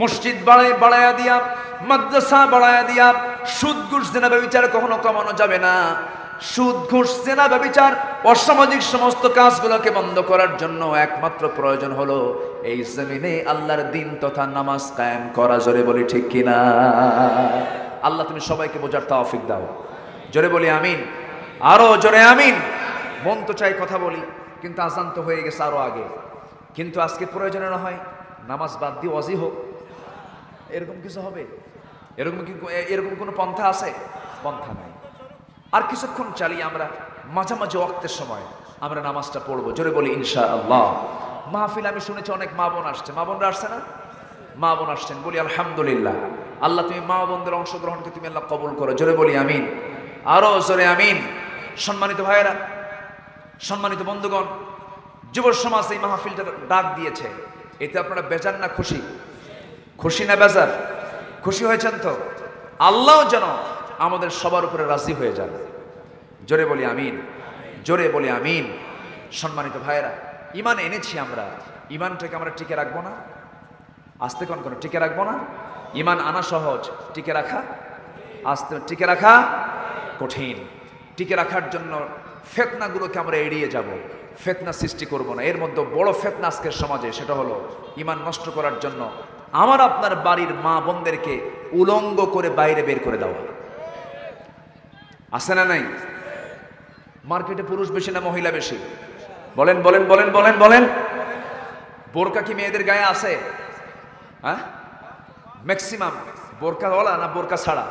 মসজিদ বাড়ায়া দিয়া, মাদ্রাসা বাড়ায়া দিয়া সুদ ঘুষ জেনা ব্যভিচার কখনো কমানো যাবে না। সুদ ঘুষ জেনা ব্যভিচার অসামাজিক সমস্ত কাজগুলোকে বন্ধ করার জন্য একমাত্র প্রয়োজন হলো এই জমিনে আল্লাহর দিন তথা নামাজ কায়েম করা। জোরে বলি ঠিক কিনা? আল্লাহ তুমি সবাইকে বোঝার তৌফিক দাও। জোরে বলি আমিন। আরো জোরে আমিন। মন তো চাই কথা বলি, কিন্তু আজান তো হয়ে গেছে আরো আগে। কিন্তু আজকে প্রয়োজনে না হয় নামাজ বাদ দিয়ে ওয়াজি হোক, এরকম কিছু হবে? এরকম কোনো পন্থা আছে? পন্থা নাই। আর কিছুক্ষণ চালিয়ে আমরা মাঝামাঝি ওয়াক্তের সময় আমরা নামাজটা পড়বো। জোরে বলি ইনশাআল্লাহ। মাহফিল আমি শুনেছি অনেক মা বোন আসছে। মা বোনরা আসছে না? মা বোন আসছেন, বলি আলহামদুলিল্লাহ। আল্লাহ তুমি মা বোনদের অংশগ্রহণকে তুমি আল্লাহ কবুল করো। জোরে বলি আমিন। আরো জোরে আমিন। সম্মানিত ভাইয়েরা, সম্মানিত বন্ধুগণ, যুব সমাজ এই মাহফিলটা ডাক দিয়েছে, এতে আপনারা বেজার না খুশি? খুশি না বেজার? খুশি হয়েছেন তো? আল্লাহ যেন আমাদের সবার উপরে রাজি হয়ে যান। জোরে বলি আমিন। জোরে বলি আমিন। সম্মানিত ভাইয়েরা, ঈমান এনেছি আমরা, ঈমানটাকে আমরা টিকে রাখবো না? আস্তে কোন টিকে রাখবো না? ঈমান আনা সহজ, টিকে রাখা আস্তে, টিকে রাখা কঠিন। টিকে রাখার জন্য ফিতনাগুলোকে আমরা এড়িয়ে যাব, ফিতনা সৃষ্টি করব না। এর মধ্যে বড় ফিতনা আজকের সমাজে, সেটা হলো ঈমান নষ্ট করার জন্য আমার আপনার বাড়ির মা বোনদেরকে উলঙ্গ করে বাইরে বের করে দেওয়া। আছে না নাই? মার্কেটে পুরুষ বেশি না মহিলা বেশি? বলেন বলেন বলেন বলেন বলেন। বোরকা কি মেয়েদের গায়ে আছে? হ্যাঁ, ম্যাক্সিমাম বোরকাওয়ালা না বোরকা ছাড়া?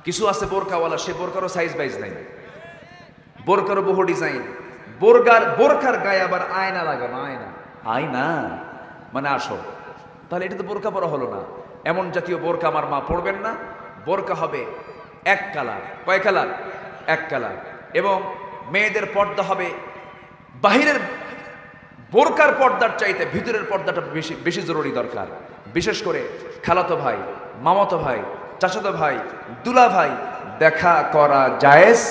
কিছু আছে বোরকাওয়ালা, সে বোরকারও সাইজ বাইজ নাই, বোরকারও বহু ডিজাইন। বোরকার গায়ে আবার আয়না লাগানো। আয়না মানে আসো, তাহলে এটা তো বোরকা পরা হলো না। এমন জাতীয় বোরকা আমার মা পড়বেন না। বোরকা হবে এক কালার। কয় কালার? এক কালার। এবং মেয়েদের পর্দা হবে বাহিরের বোরকার পর্দার চাইতে ভিতরের পর্দাটা বেশি বেশি জরুরি দরকার। বিশেষ করে খালাতো ভাই, মামাতো ভাই, চাচাতো ভাই, দুলা ভাই দেখা করা জায়েজ।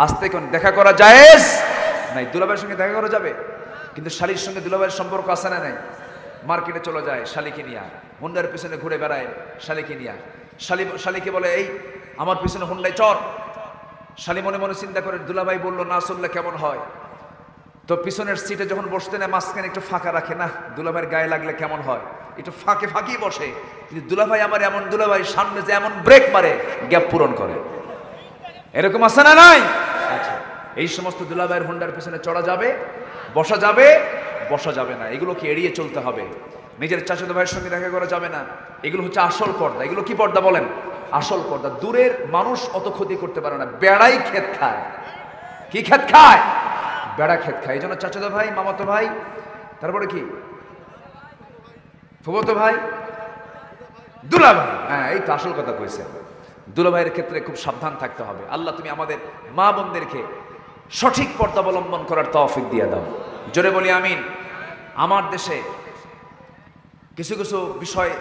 আস্তে কোন দেখা করা জায়েজ নাই। দুলাভাইয়ের সঙ্গে দেখা করা যাবে, কিন্তু শালির সঙ্গে দুলাভাইয়ের সম্পর্ক আছে না নাই? মার্কেটে চলে যায় শালিকে নিয়া, হুন্ডার পিছনে ঘুরে বেড়ায় শালিকে নিয়া। শালিকে বলে এই আমার পিছনে হুন্ডায় চড়। শালি মনে মনে চিন্তা করে, দুলাভাই বললো না চললে কেমন হয়। তো পিছনের সিটে যখন বসতে নেয় মাঝখানে একটু ফাঁকা রাখে, না দুলাভাইয়ের গায়ে লাগলে কেমন হয়, একটু ফাঁকে ফাঁকি বসে। কিন্তু দুলাভাই আমার এমন দুলাভাই, সামনে যে এমন ব্রেক মারে গ্যাপ পূরণ করে। এরকম আছে না নাই? আচ্ছা, এই সমস্ত দুলাভাইয়ের হুন্ডার পিছনে চড়া যাবে, বসা যাবে, বসা যাবে না। এগুলোকে এড়িয়ে চলতে হবে। নিজের চাচাতো ভাইয়ের সঙ্গে দেখা করা যাবে না। এগুলো হচ্ছে আসল পর্দা। এগুলো কি পর্দা বলেন? আসল পর্দা। দূরের মানুষ অত ক্ষতি করতে পারে না, বেড়াই ক্ষেত খায়। কি ক্ষেত খায়? বেড়া ক্ষেত খায়। এই জন্য চাচাতো ভাই, মামাতো ভাই, তারপরে কি ফুফাতো ভাই, দুলাভাই, হ্যাঁ এই তো আসল কথা কইছে। দুলাভাইয়ের ক্ষেত্রে খুব সাবধান থাকতে হবে। আল্লাহ তুমি আমাদের মা বোনদেরকে সঠিক পর্দা অবলম্বন করার তৌফিক দিয়ে দাও। জোরে বলি আমিন। আমার দেশে কিছু কিছু বিষয়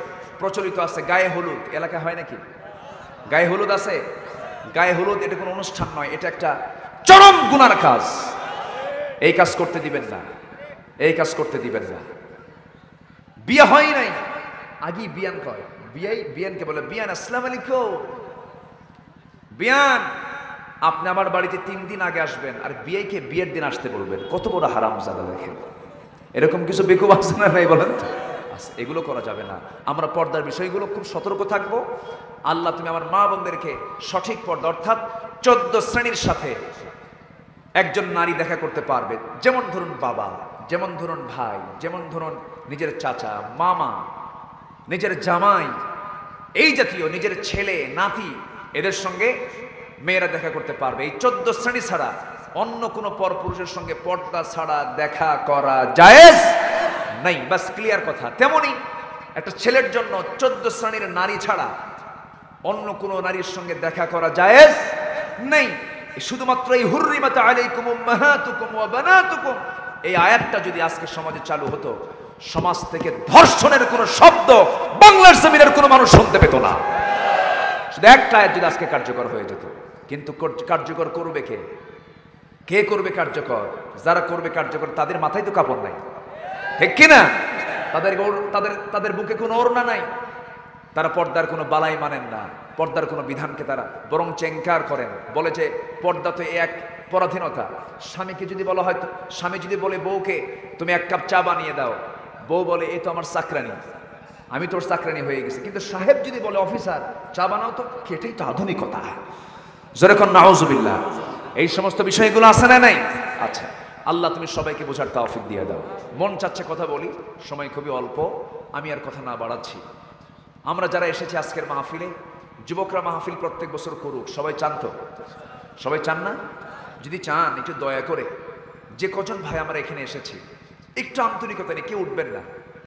প্রচলিত আছে। গায়ে হলুদ এলাকায় হয় নাকি? গায়ে হলুদ আছে? গায়ে হলুদ এটা কোনো অনুষ্ঠান নয়, এটা একটা চরম গুনার কাজ। এই কাজ করতে দিবেন না, এই কাজ করতে দিবেন না। বিয়ে হয় নাই, আগেই বিয়ান কয়। বিয়ানকে বলে বিয়ান আসসালামু আলাইকুম। বিয়ান আপনি আমার বাড়িতে 3 দিন আগে আসবেন, আর বিয়েকে বিয়ের দিন আসতে বলবেন। কত বড় হারামজাদা দেখেন। এরকম কিছু বেকুব আছে না নাই বলেন তো? এগুলো করা যাবে না। আমরা পর্দার বিষয়গুলো খুব সতর্ক থাকবো। আল্লাহ তুমি আমার মা বোনদেরকে সঠিক পর্দা, অর্থাৎ 14 শ্রেণীর সাথে একজন নারী দেখা করতে পারবে। যেমন ধরুন বাবা, যেমন ধরুন ভাই, যেমন ধরুন নিজের চাচা, মামা, নিজের জামাই, এই জাতীয় নিজের ছেলে, নাতি, এদের সঙ্গে মেয়েরা দেখা করতে পারবে। এই 14 শ্রেণী ছাড়া অন্য কোনো পরপুরুষের সঙ্গে পর্দা ছাড়া দেখা করা জায়েজ নাই। বাস ক্লিয়ার কথা। তেমনি একটা ছেলের জন্য 14 শ্রেণীর নারী ছাড়া অন্য কোনো নারীর সঙ্গে দেখা করা জায়েজ নেই। শুধুমাত্র এই হুররিমাত আলাইকুম উম্মাহাতুকুম ওয়া বানাতুকুম, এই আয়াতটা যদি আজকে সমাজে চালু হতো, সমাজ থেকে ধর্ষণের কোনো শব্দ বাংলার জমিনের কোনো মানুষ শুনতে পেত না। শুধু একটা আয়াত যদি আজকে কার্যকর হয়ে যেত। কিন্তু কার্যকর করবে কে? কে করবে কার্যকর? যারা করবে কার্যকর তাদের মাথায় তো কাপড় নাই, ঠিক কিনা? তাদের বুকে কোনো ওড়না নাই। তারা পর্দার কোনো বালাই মানেন না, পর্দার কোনো বিধানকে তারা বরং চেঙ্কার করেন। বলে যে পর্দা তো এক পরাধীনতা। স্বামীকে যদি বলা হয়, স্বামী যদি বলে বউকে তুমি 1 কাপ চা বানিয়ে দাও, বউ বলে এ তো আমার চাকরানি, আমি তোর চাকরানি হয়ে গেছি। কিন্তু সাহেব যদি বলে অফিসার চা বানাও, তো এটাই তো আধুনিকতা। যেরকম নাউজুবিল্লাহ। এই সমস্ত বিষয়গুলো আছে না নাই? আচ্ছা, আল্লাহ তুমি সবাইকে বোঝার তৌফিক দিয়ে দাও। মন চাচ্ছে কথা বলি, সময় খুবই অল্প, আমি আর কথা না বাড়াচ্ছি। আমরা যারা এসেছি আজকের মাহফিলে, যুবকরা মাহফিল প্রত্যেক বছর করুক, সবাই চান তো? সবাই চান না? যদি চান একটু দয়া করে যে কজন ভাই আমরা এখানে এসেছি একটু আন্তরিকতা নিয়ে কেউ উঠবেন না।